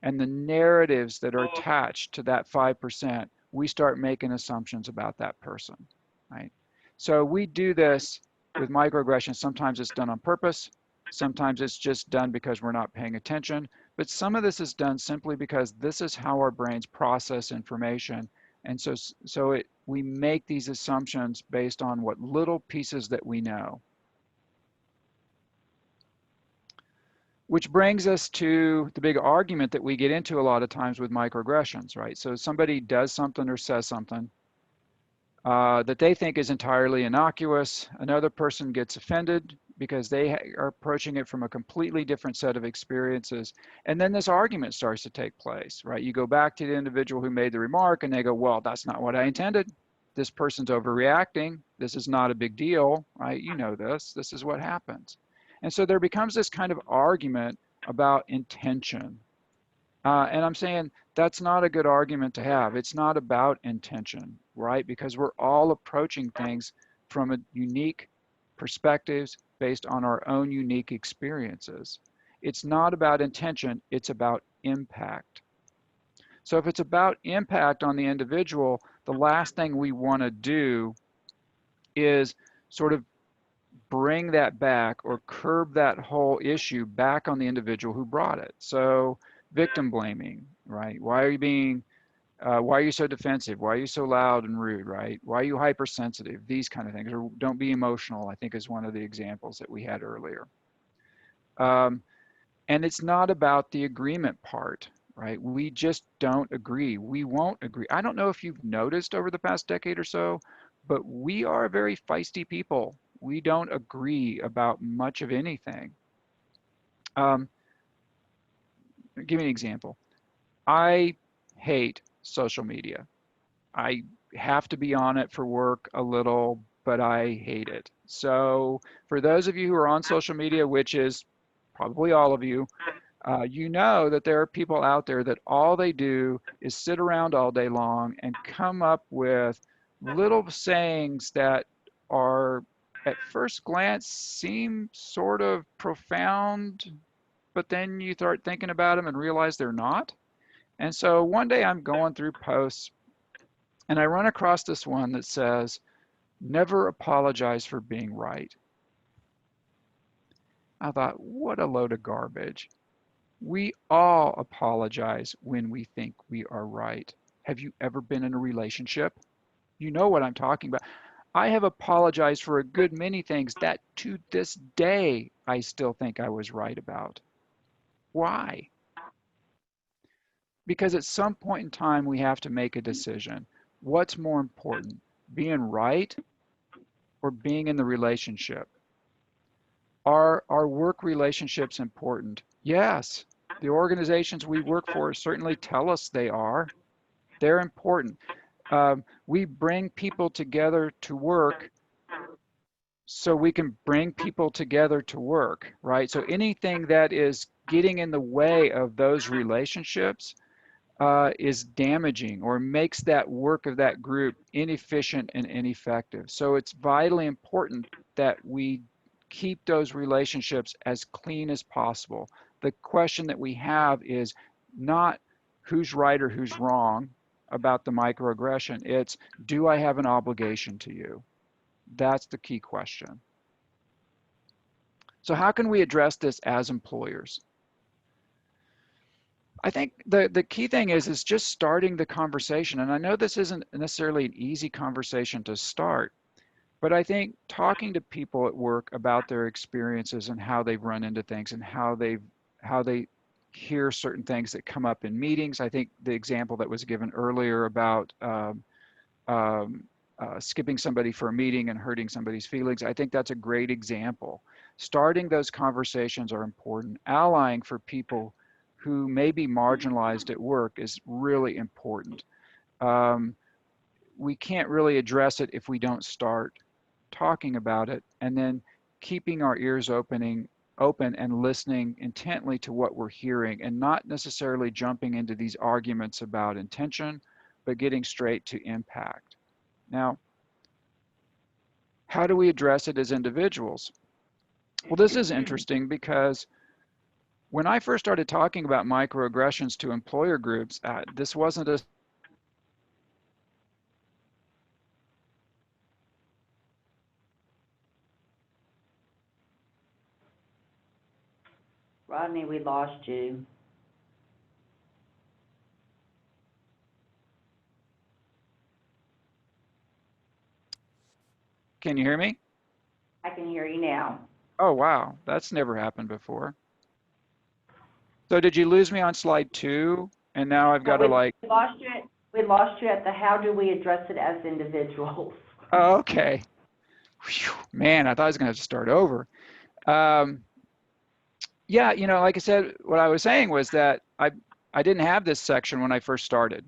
and the narratives that are attached to that 5%, we start making assumptions about that person, right? So we do this with microaggressions. Sometimes it's done on purpose. Sometimes it's just done because we're not paying attention. But some of this is done simply because this is how our brains process information. And so we make these assumptions based on what little pieces that we know. Which brings us to the big argument that we get into a lot of times with microaggressions, right? So somebody does something or says something that they think is entirely innocuous. Another person gets offended because they are approaching it from a completely different set of experiences. And then this argument starts to take place, right? You go back to the individual who made the remark and they go, well, that's not what I intended. This person's overreacting. This is not a big deal, right? You know this. This is what happens. And so there becomes this kind of argument about intention. And I'm saying that's not a good argument to have. It's not about intention, right? Because we're all approaching things from a unique perspectives based on our own unique experiences. It's not about intention, it's about impact. So if it's about impact on the individual, the last thing we want to do is sort of bring that back or curb that whole issue back on the individual who brought it. So victim blaming, right? Why are you so defensive? Why are you so loud and rude, right? Why are you hypersensitive? These kind of things. Or don't be emotional, I think is one of the examples that we had earlier. And it's not about the agreement part, right? We just don't agree. We won't agree. I don't know if you've noticed over the past decade or so, but we are very feisty people. We don't agree about much of anything. Give me an example. I hate social media. I have to be on it for work a little, but I hate it. So for those of you who are on social media, which is probably all of you, you know that there are people out there that all they do is sit around all day long and come up with little sayings that are at first glance seem sort of profound, but then you start thinking about them and realize they're not. And so one day I'm going through posts and I run across this one that says, never apologize for being right. I thought, what a load of garbage. We all apologize when we think we are right. Have you ever been in a relationship? You know what I'm talking about. I have apologized for a good many things that to this day I still think I was right about. Why? Because at some point in time we have to make a decision. What's more important, being right or being in the relationship? Are our work relationships important? Yes, The organizations we work for certainly tell us they are. They're important. We bring people together to work so we can bring people together to work, right? So anything that is getting in the way of those relationships is damaging or makes that work of that group inefficient and ineffective. So it's vitally important that we keep those relationships as clean as possible. The question that we have is not who's right or who's wrong about the microaggression. It's, do I have an obligation to you? That's the key question. So how can we address this as employers? I think the key thing is just starting the conversation. And I know this isn't necessarily an easy conversation to start, but I think talking to people at work about their experiences and how they've run into things and how they hear certain things that come up in meetings. I think the example that was given earlier about skipping somebody for a meeting and hurting somebody's feelings, I think that's a great example. Starting those conversations are important. Allying for people who may be marginalized at work is really important. We can't really address it if we don't start talking about it, and then keeping our ears open and listening intently to what we're hearing, and not necessarily jumping into these arguments about intention, but getting straight to impact. Now, how do we address it as individuals? Well, this is interesting because when I first started talking about microaggressions to employer groups, this wasn't a Rodney, we lost you. Can you hear me? I can hear you now. Oh, wow. That's never happened before. So did you lose me on slide 2? And now I've got to like... We lost you at the how do we address it as individuals. Oh, okay. Whew, man, I thought I was going to have to start over. Yeah, you know, like I said, what I was saying was that I didn't have this section when I first started.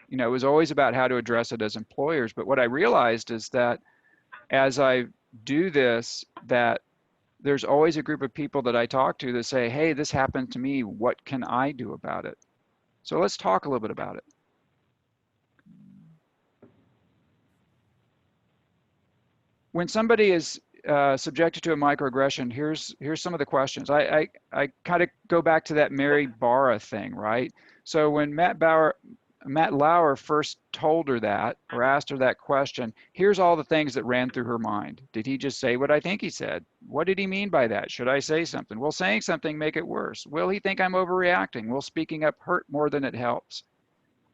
You know, it was always about how to address it as employers. But what I realized is that as I do this, that there's always a group of people that I talk to that say, hey, this happened to me. What can I do about it? So let's talk a little bit about it. When somebody is subjected to a microaggression, here's some of the questions. I kind of go back to that Mary Barra thing, right? So when Matt Lauer first told her that, or asked her that question, here's all the things that ran through her mind. Did he just say what I think he said? What did he mean by that? Should I say something? Will saying something make it worse? Will he think I'm overreacting? Will speaking up hurt more than it helps?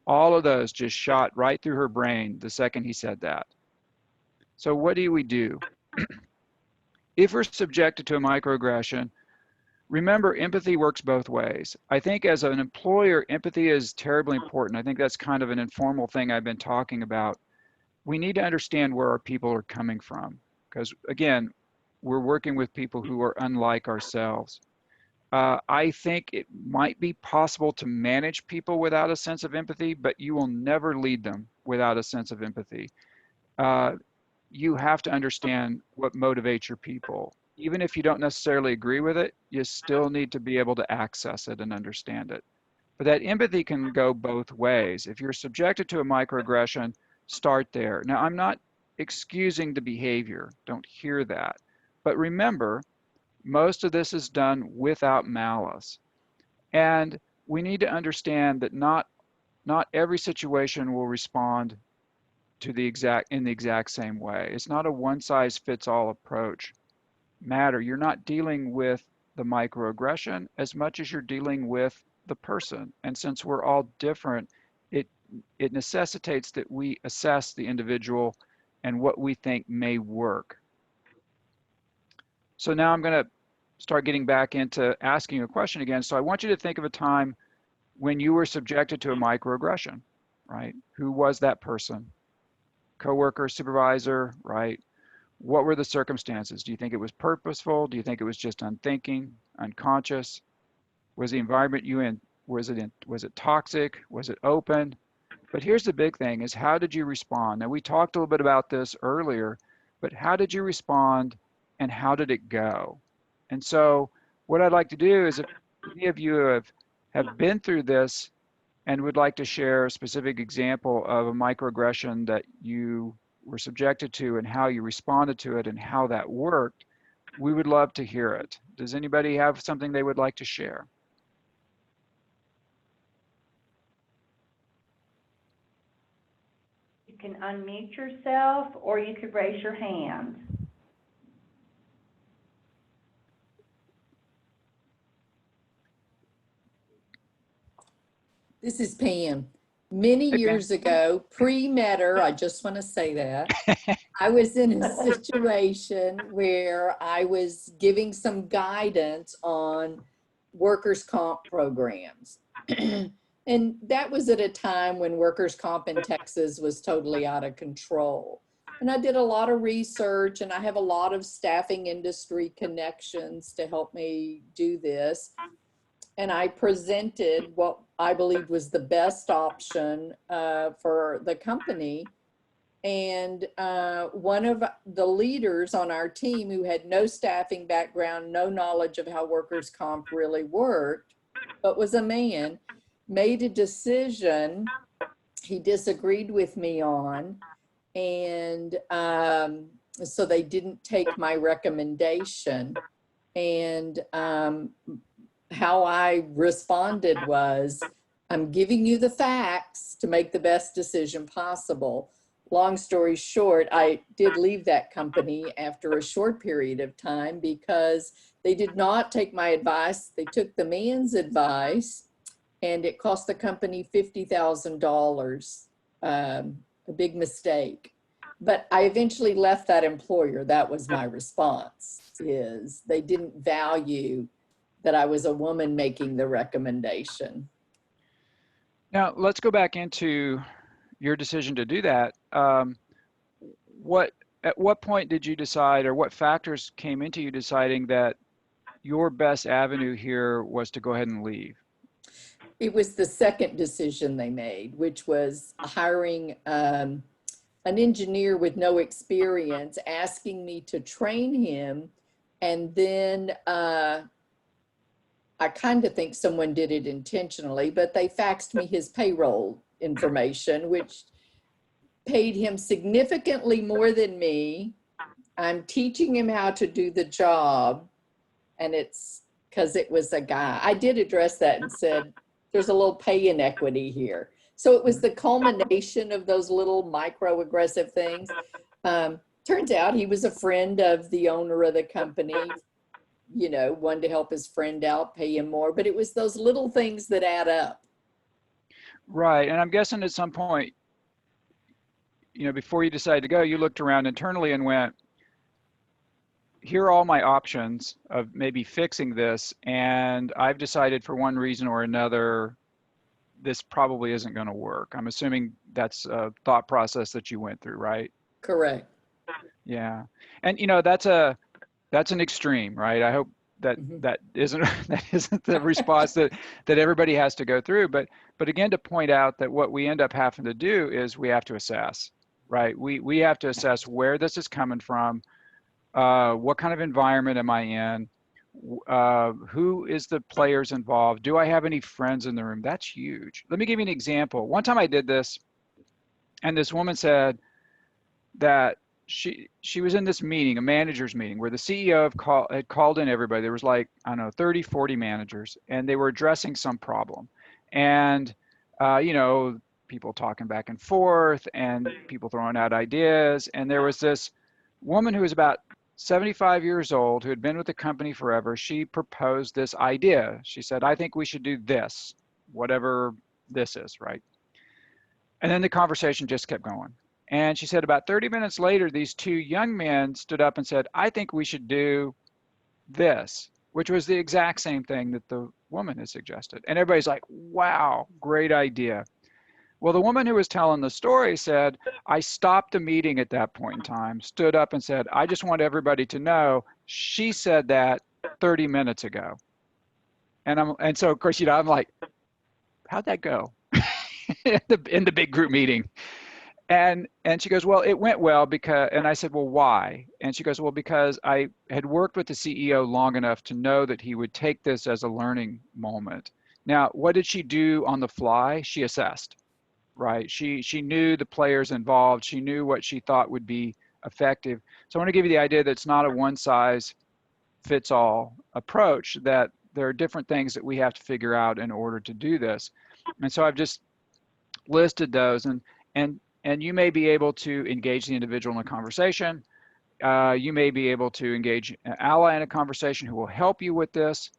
All of those just shot right through her brain the second he said that. So what do we do? If we're subjected to a microaggression, remember, empathy works both ways. I think as an employer, empathy is terribly important. I think that's kind of an informal thing I've been talking about. We need to understand where our people are coming from, because again, we're working with people who are unlike ourselves. I think it might be possible to manage people without a sense of empathy, but you will never lead them without a sense of empathy. You have to understand what motivates your people. Even if you don't necessarily agree with it, you still need to be able to access it and understand it. But that empathy can go both ways. If you're subjected to a microaggression, start there. Now, I'm not excusing the behavior. Don't hear that. But remember, most of this is done without malice. And we need to understand that not every situation will respond in the exact same way. It's not a one-size-fits-all approach. You're not dealing with the microaggression as much as you're dealing with the person. And since we're all different, it necessitates that we assess the individual and what we think may work. So now I'm going to start getting back into asking a question again. So I want you to think of a time when you were subjected to a microaggression, right? Who was that person? Coworker, supervisor, right? What were the circumstances? Do you think it was purposeful? Do you think it was just unthinking, unconscious? Was the environment you in, was it toxic? Was it open? But here's the big thing is how did you respond? Now we talked a little bit about this earlier, but how did you respond and how did it go? And so what I'd like to do is if any of you have been through this and would like to share a specific example of a microaggression that you were subjected to and how you responded to it and how that worked, we would love to hear it. Does anybody have something they would like to share? You can unmute yourself or you could raise your hand. This is Pam. Many Hey, Pam. years ago, pre-Meador, I just want to say that, I was in a situation where I was giving some guidance on workers' comp programs. And that was at a time when workers' comp in Texas was totally out of control. And I did a lot of research and I have a lot of staffing industry connections to help me do this. And I presented what I believed was the best option for the company. And one of the leaders on our team who had no staffing background, no knowledge of how workers' comp really worked, but was a man, made a decision he disagreed with me on. And so they didn't take my recommendation. And how I responded was, I'm giving you the facts to make the best decision possible. Long story short, I did leave that company after a short period of time because they did not take my advice. They took the man's advice and it cost the company $50,000, a big mistake. But I eventually left that employer. That was my response, is they didn't value that I was a woman making the recommendation. Now let's go back into your decision to do that. At what point did you decide, or what factors came into you deciding that your best avenue here was to go ahead and leave? It was the second decision they made, which was hiring an engineer with no experience, asking me to train him. And then I kind of think someone did it intentionally, but they faxed me his payroll information, which paid him significantly more than me. I'm teaching him how to do the job, and it's because it was a guy. I did address that and said, there's a little pay inequity here. So it was the culmination of those little microaggressive things. Turns out he was a friend of the owner of the company, you know, wanted to help his friend out, pay him more, but it was those little things that add up. Right, and I'm guessing at some point, you know, before you decided to go, you looked around internally and went, here are all my options of maybe fixing this, and I've decided for one reason or another, this probably isn't going to work. I'm assuming that's a thought process that you went through, right? Correct. Yeah, and you know, that's an extreme, right? I hope that that isn't the response that everybody has to go through. But again, to point out that what we end up having to do is we have to assess, right? We have to assess where this is coming from, what kind of environment am I in, who is the players involved, do I have any friends in the room? That's huge. Let me give you an example. One time I did this, and this woman said that she was in this meeting, a manager's meeting, where the CEO had called in everybody. There was like, I don't know, 30, 40 managers, and they were addressing some problem. And, you know, people talking back and forth and people throwing out ideas. And there was this woman who was about 75 years old who had been with the company forever. She proposed this idea. She said, I think we should do this, whatever this is, right? And then the conversation just kept going. And she said about 30 minutes later, these two young men stood up and said, I think we should do this, which was the exact same thing that the woman had suggested. And everybody's like, wow, great idea. Well, the woman who was telling the story said, I stopped the meeting at that point in time, stood up and said, I just want everybody to know she said that 30 minutes ago. And so of course, you know, I'm like, how'd that go? in the big group meeting. And she goes, well, it went well because, and I said, well, why? And she goes, well, because I had worked with the CEO long enough to know that he would take this as a learning moment. Now, what did she do on the fly? She assessed, right? She knew the players involved. She knew what she thought would be effective. So I want to give you the idea that it's not a one size fits all approach, that there are different things that we have to figure out in order to do this. And so I've just listed those, and you may be able to engage the individual in a conversation. You may be able to engage an ally in a conversation who will help you with this,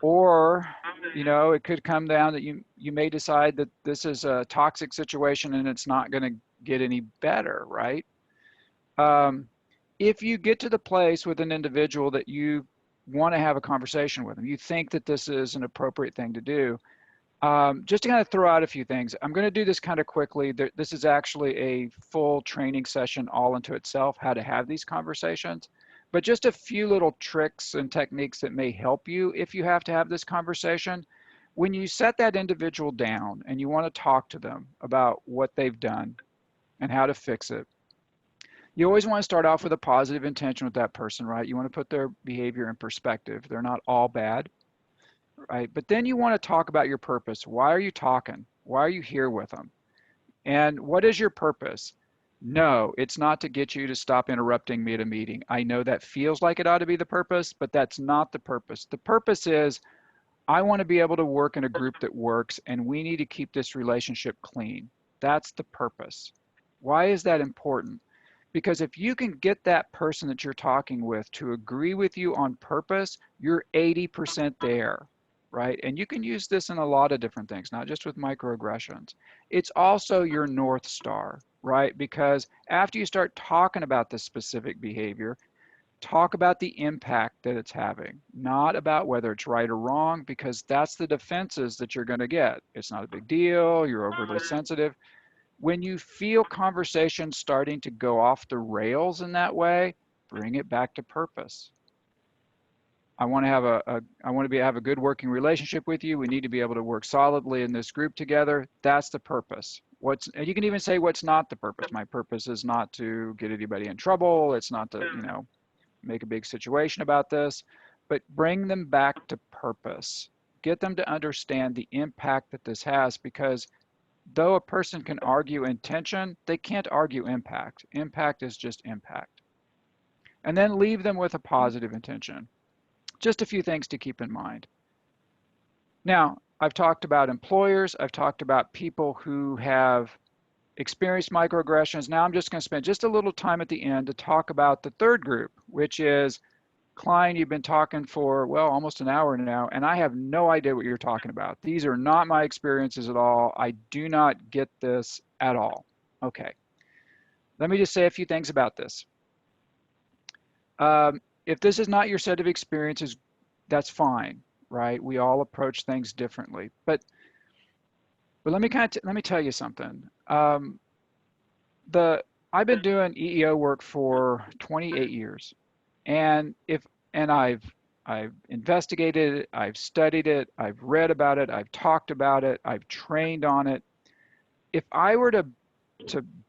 or you know, it could come down that you may decide that this is a toxic situation and it's not going to get any better, right? If you get to the place with an individual that you want to have a conversation with them, you think that this is an appropriate thing to do, just to kind of throw out a few things. I'm going to do this kind of quickly. This is actually a full training session all into itself, how to have these conversations. But just a few little tricks and techniques that may help you if you have to have this conversation. When you set that individual down and you want to talk to them about what they've done and how to fix it, you always want to start off with a positive intention with that person, right? You want to put their behavior in perspective. They're not all bad. Right? But then you want to talk about your purpose. Why are you talking? Why are you here with them? And what is your purpose? No, it's not to get you to stop interrupting me at a meeting. I know that feels like it ought to be the purpose, but that's not the purpose. The purpose is I want to be able to work in a group that works, and we need to keep this relationship clean. That's the purpose. Why is that important? Because if you can get that person that you're talking with to agree with you on purpose, you're 80% there. Right? And you can use this in a lot of different things, not just with microaggressions. It's also your North Star, right? Because after you start talking about this specific behavior, talk about the impact that it's having, not about whether it's right or wrong, because that's the defenses that you're going to get. It's not a big deal. You're overly sensitive. When you feel conversations starting to go off the rails in that way, bring it back to purpose. I want to have a good working relationship with you. We need to be able to work solidly in this group together. That's the purpose. And you can even say what's not the purpose. My purpose is not to get anybody in trouble. It's not to, you know, make a big situation about this, but bring them back to purpose. Get them to understand the impact that this has, because though a person can argue intention, they can't argue impact. Impact is just impact. And then leave them with a positive intention. Just a few things to keep in mind. Now, I've talked about employers. I've talked about people who have experienced microaggressions. Now I'm just going to spend just a little time at the end to talk about the third group, which is, Klein, you've been talking for, well, almost an hour now, and I have no idea what you're talking about. These are not my experiences at all. I do not get this at all. Okay. Let me just say a few things about this. If this is not your set of experiences, that's fine, right? We all approach things differently. But let me tell you something. I've been doing EEO work for 28 years, and I've investigated it, I've studied it, I've read about it, I've talked about it, I've trained on it. If I were to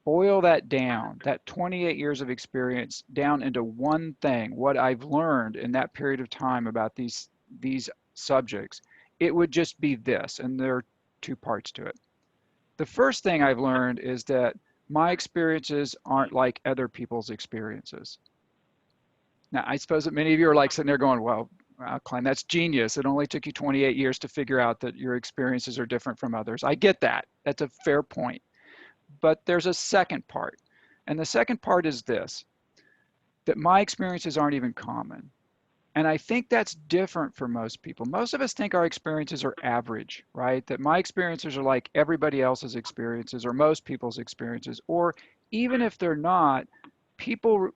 boil that down, that 28 years of experience down into one thing, what I've learned in that period of time about these subjects, it would just be this, and there are two parts to it. The first thing I've learned is that my experiences aren't like other people's experiences. Now, I suppose that many of you are like sitting there going, well, Klein, that's genius. It only took you 28 years to figure out that your experiences are different from others. I get that. That's a fair point. But there's a second part. And the second part is this, that my experiences aren't even common. And I think that's different for most people. Most of us think our experiences are average, right? That my experiences are like everybody else's experiences or most people's experiences. Or even if they're not, people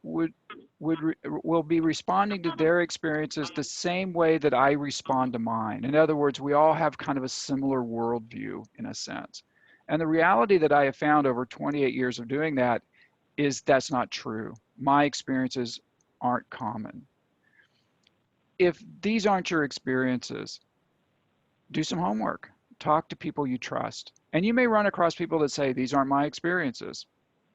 will be responding to their experiences the same way that I respond to mine. In other words, we all have kind of a similar worldview in a sense. And the reality that I have found over 28 years of doing that is that's not true. My experiences aren't common. If these aren't your experiences, do some homework. Talk to people you trust. And you may run across people that say, these aren't my experiences.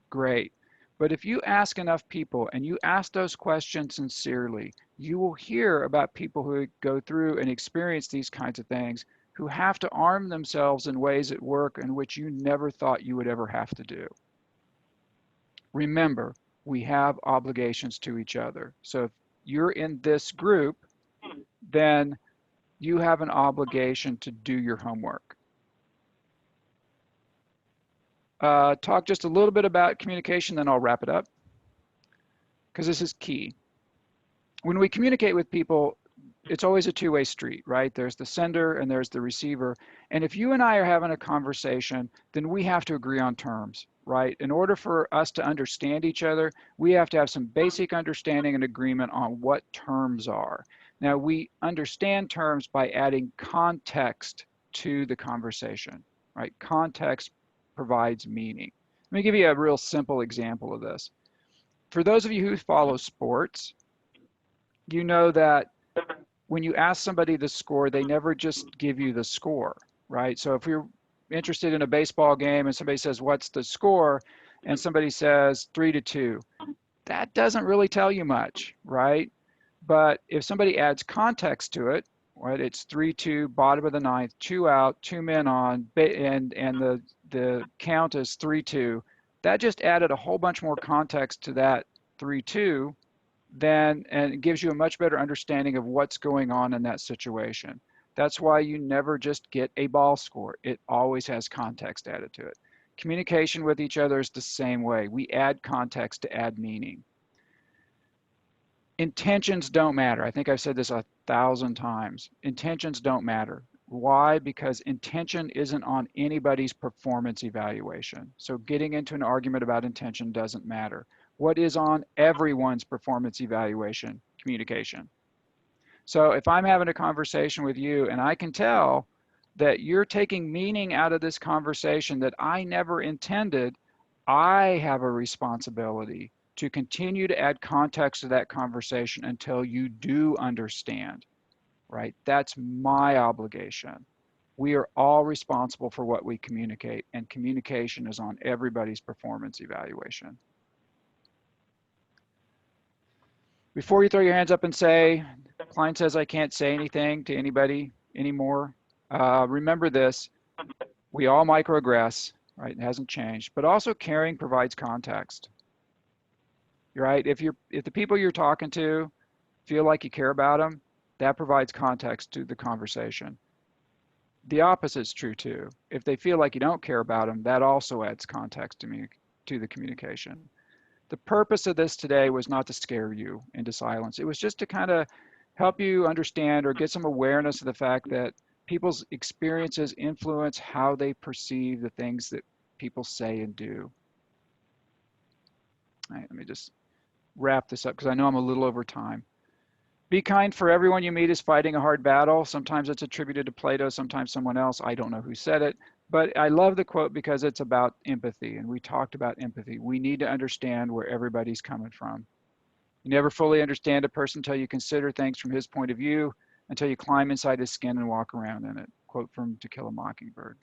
Great. But if you ask enough people and you ask those questions sincerely, you will hear about people who go through and experience these kinds of things, who have to arm themselves in ways at work in which you never thought you would ever have to do. Remember, we have obligations to each other. So if you're in this group, then you have an obligation to do your homework. Talk just a little bit about communication, then I'll wrap it up, because this is key. When we communicate with people, it's always a two-way street, right? There's the sender and there's the receiver. And if you and I are having a conversation, then we have to agree on terms, right? In order for us to understand each other, we have to have some basic understanding and agreement on what terms are. Now, we understand terms by adding context to the conversation, right? Context provides meaning. Let me give you a real simple example of this. For those of you who follow sports, you know that when you ask somebody the score, they never just give you the score, right? So if you're interested in a baseball game and somebody says, what's the score? And somebody says 3-2, that doesn't really tell you much, right? But if somebody adds context to it, right, it's 3-2, bottom of the ninth, 2 out, 2 men on, and the count is 3-2, that just added a whole bunch more context to that 3-2, and it gives you a much better understanding of what's going on in that situation. That's why you never just get a ball score. It always has context added to it. Communication with each other is the same way. We add context to add meaning. Intentions don't matter. I think I've said this 1,000 times. Intentions don't matter. Why? Because intention isn't on anybody's performance evaluation. So getting into an argument about intention doesn't matter. What is on everyone's performance evaluation? Communication. So if I'm having a conversation with you and I can tell that you're taking meaning out of this conversation that I never intended, I have a responsibility to continue to add context to that conversation until you do understand, right? That's my obligation. We are all responsible for what we communicate, and communication is on everybody's performance evaluation. Before you throw your hands up and say, Klein says I can't say anything to anybody anymore, remember this, we all microaggress, right? It hasn't changed, but also caring provides context. You're right. If the people you're talking to feel like you care about them, that provides context to the conversation. The opposite is true too. If they feel like you don't care about them, that also adds context to the communication. The purpose of this today was not to scare you into silence. It was just to kind of help you understand or get some awareness of the fact that people's experiences influence how they perceive the things that people say and do. All right, let me just wrap this up because I know I'm a little over time. Be kind, for everyone you meet is fighting a hard battle. Sometimes it's attributed to Plato, sometimes someone else. I don't know who said it, but I love the quote because it's about empathy, and we talked about empathy. We need to understand where everybody's coming from. You never fully understand a person until you consider things from his point of view, until you climb inside his skin and walk around in it. Quote from To Kill a Mockingbird.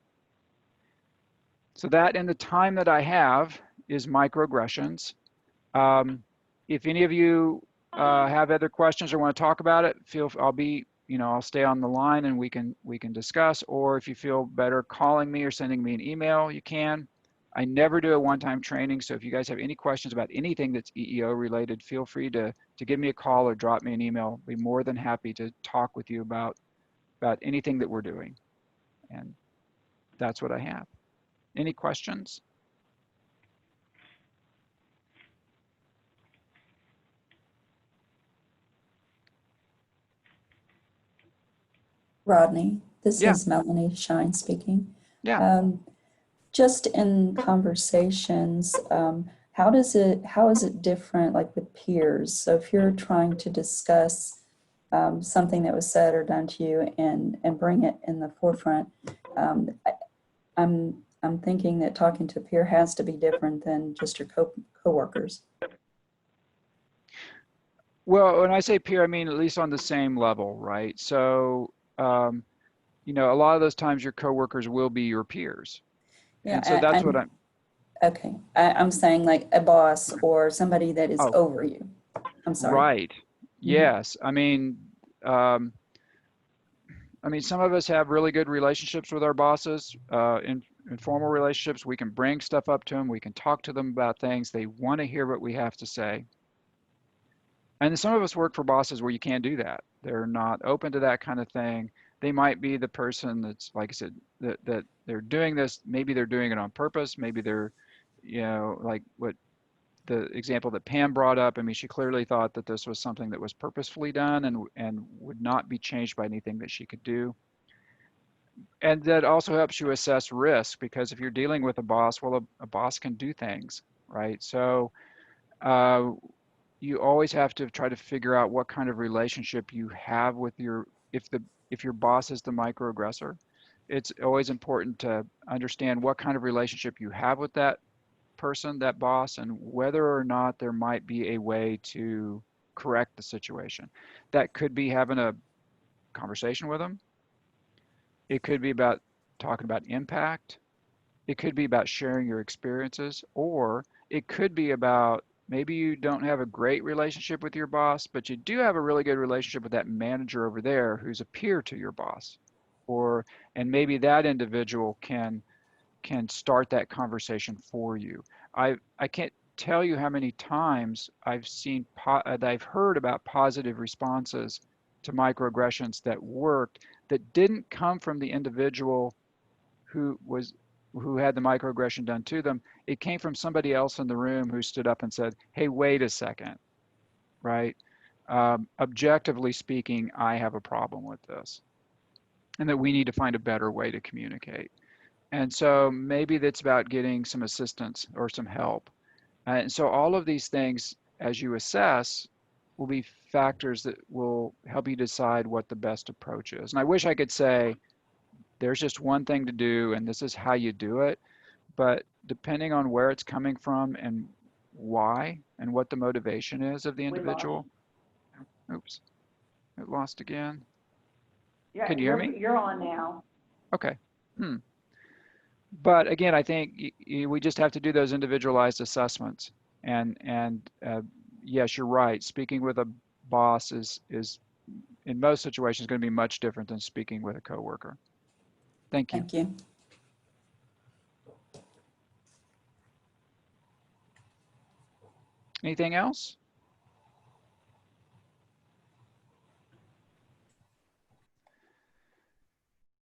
So that, in the time that I have, is microaggressions. If any of you have other questions or want to talk about it, I'll stay on the line and we can discuss. Or if you feel better calling me or sending me an email, you can. I never do a one-time training, so if you guys have any questions about anything that's EEO related, feel free to give me a call or drop me an email. I'll be more than happy to talk with you about anything that we're doing. And that's what I have. Any questions? Rodney, this Yeah. is Melanie Shine speaking. Yeah. Just in conversations, how is it different, like with peers? So if you're trying to discuss something that was said or done to you and bring it in the forefront, I'm thinking that talking to a peer has to be different than just your coworkers. Well, when I say peer, I mean at least on the same level, right? So you know, a lot of those times your coworkers will be your peers. Yeah, And so that's what I'm, okay. I'm saying like a boss or somebody that is oh, over you. I'm sorry. right. Yes. I mean, some of us have really good relationships with our bosses, informal relationships. We can bring stuff up to them. We can talk to them about things. They want to hear what we have to say. And then some of us work for bosses where you can't do that. They're not open to that kind of thing. They might be the person that's, like I said, that they're doing this. Maybe they're doing it on purpose. Maybe they're, you know, like what the example that Pam brought up. I mean, she clearly thought that this was something that was purposefully done and would not be changed by anything that she could do. And that also helps you assess risk, because if you're dealing with a boss, well, a boss can do things, right? So you always have to try to figure out what kind of relationship you have with if your boss is the microaggressor. It's always important to understand what kind of relationship you have with that person, that boss, and whether or not there might be a way to correct the situation. That could be having a conversation with them. It could be about talking about impact. It could be about sharing your experiences, or it could be about maybe you don't have a great relationship with your boss, but you do have a really good relationship with that manager over there who's a peer to your boss. And maybe that individual can start that conversation for you. I can't tell you how many times I've heard about positive responses to microaggressions that worked, that didn't come from the individual who had the microaggression done to them. It came from somebody else in the room who stood up and said, "Hey, wait a second, right? Objectively speaking, I have a problem with this, and that we need to find a better way to communicate." And so maybe that's about getting some assistance or some help. And so all of these things, as you assess, will be factors that will help you decide what the best approach is. And I wish I could say, there's just one thing to do and this is how you do it. But depending on where it's coming from and why and what the motivation is of the individual. Oops, it lost again. Yeah, Can you hear me? You're on now. Okay. But again, I think we just have to do those individualized assessments. And yes, you're right. Speaking with a boss is in most situations going to be much different than speaking with a coworker. Thank you. Thank you. Anything else?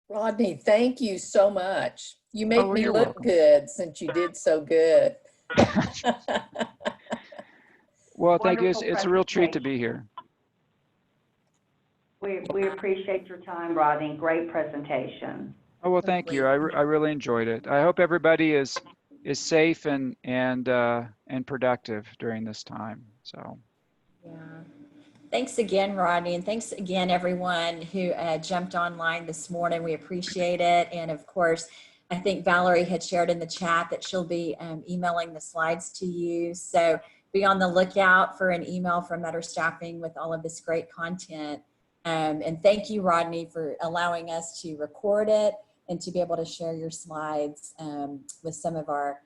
Rodney, thank you so much. You make me You're look welcome. good since you did so good. Well, thank you. Wonderful It's a real treat to presentation. be here. We appreciate your time, Rodney. Great presentation. Oh, well, thank you. I really enjoyed it. I hope everybody is safe and productive during this time. So. Yeah. Thanks again, Rodney, and thanks again, everyone who jumped online this morning. We appreciate it. And of course, I think Valerie had shared in the chat that she'll be emailing the slides to you. So be on the lookout for an email from Meador Staffing with all of this great content. And thank you, Rodney, for allowing us to record it and to be able to share your slides with some of our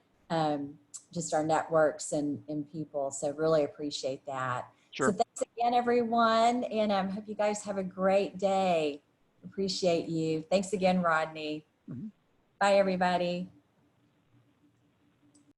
just our networks and people. So really appreciate that. Sure. So thanks again, everyone, and I hope you guys have a great day. Appreciate you. Thanks again, Rodney. Mm-hmm. Bye, everybody.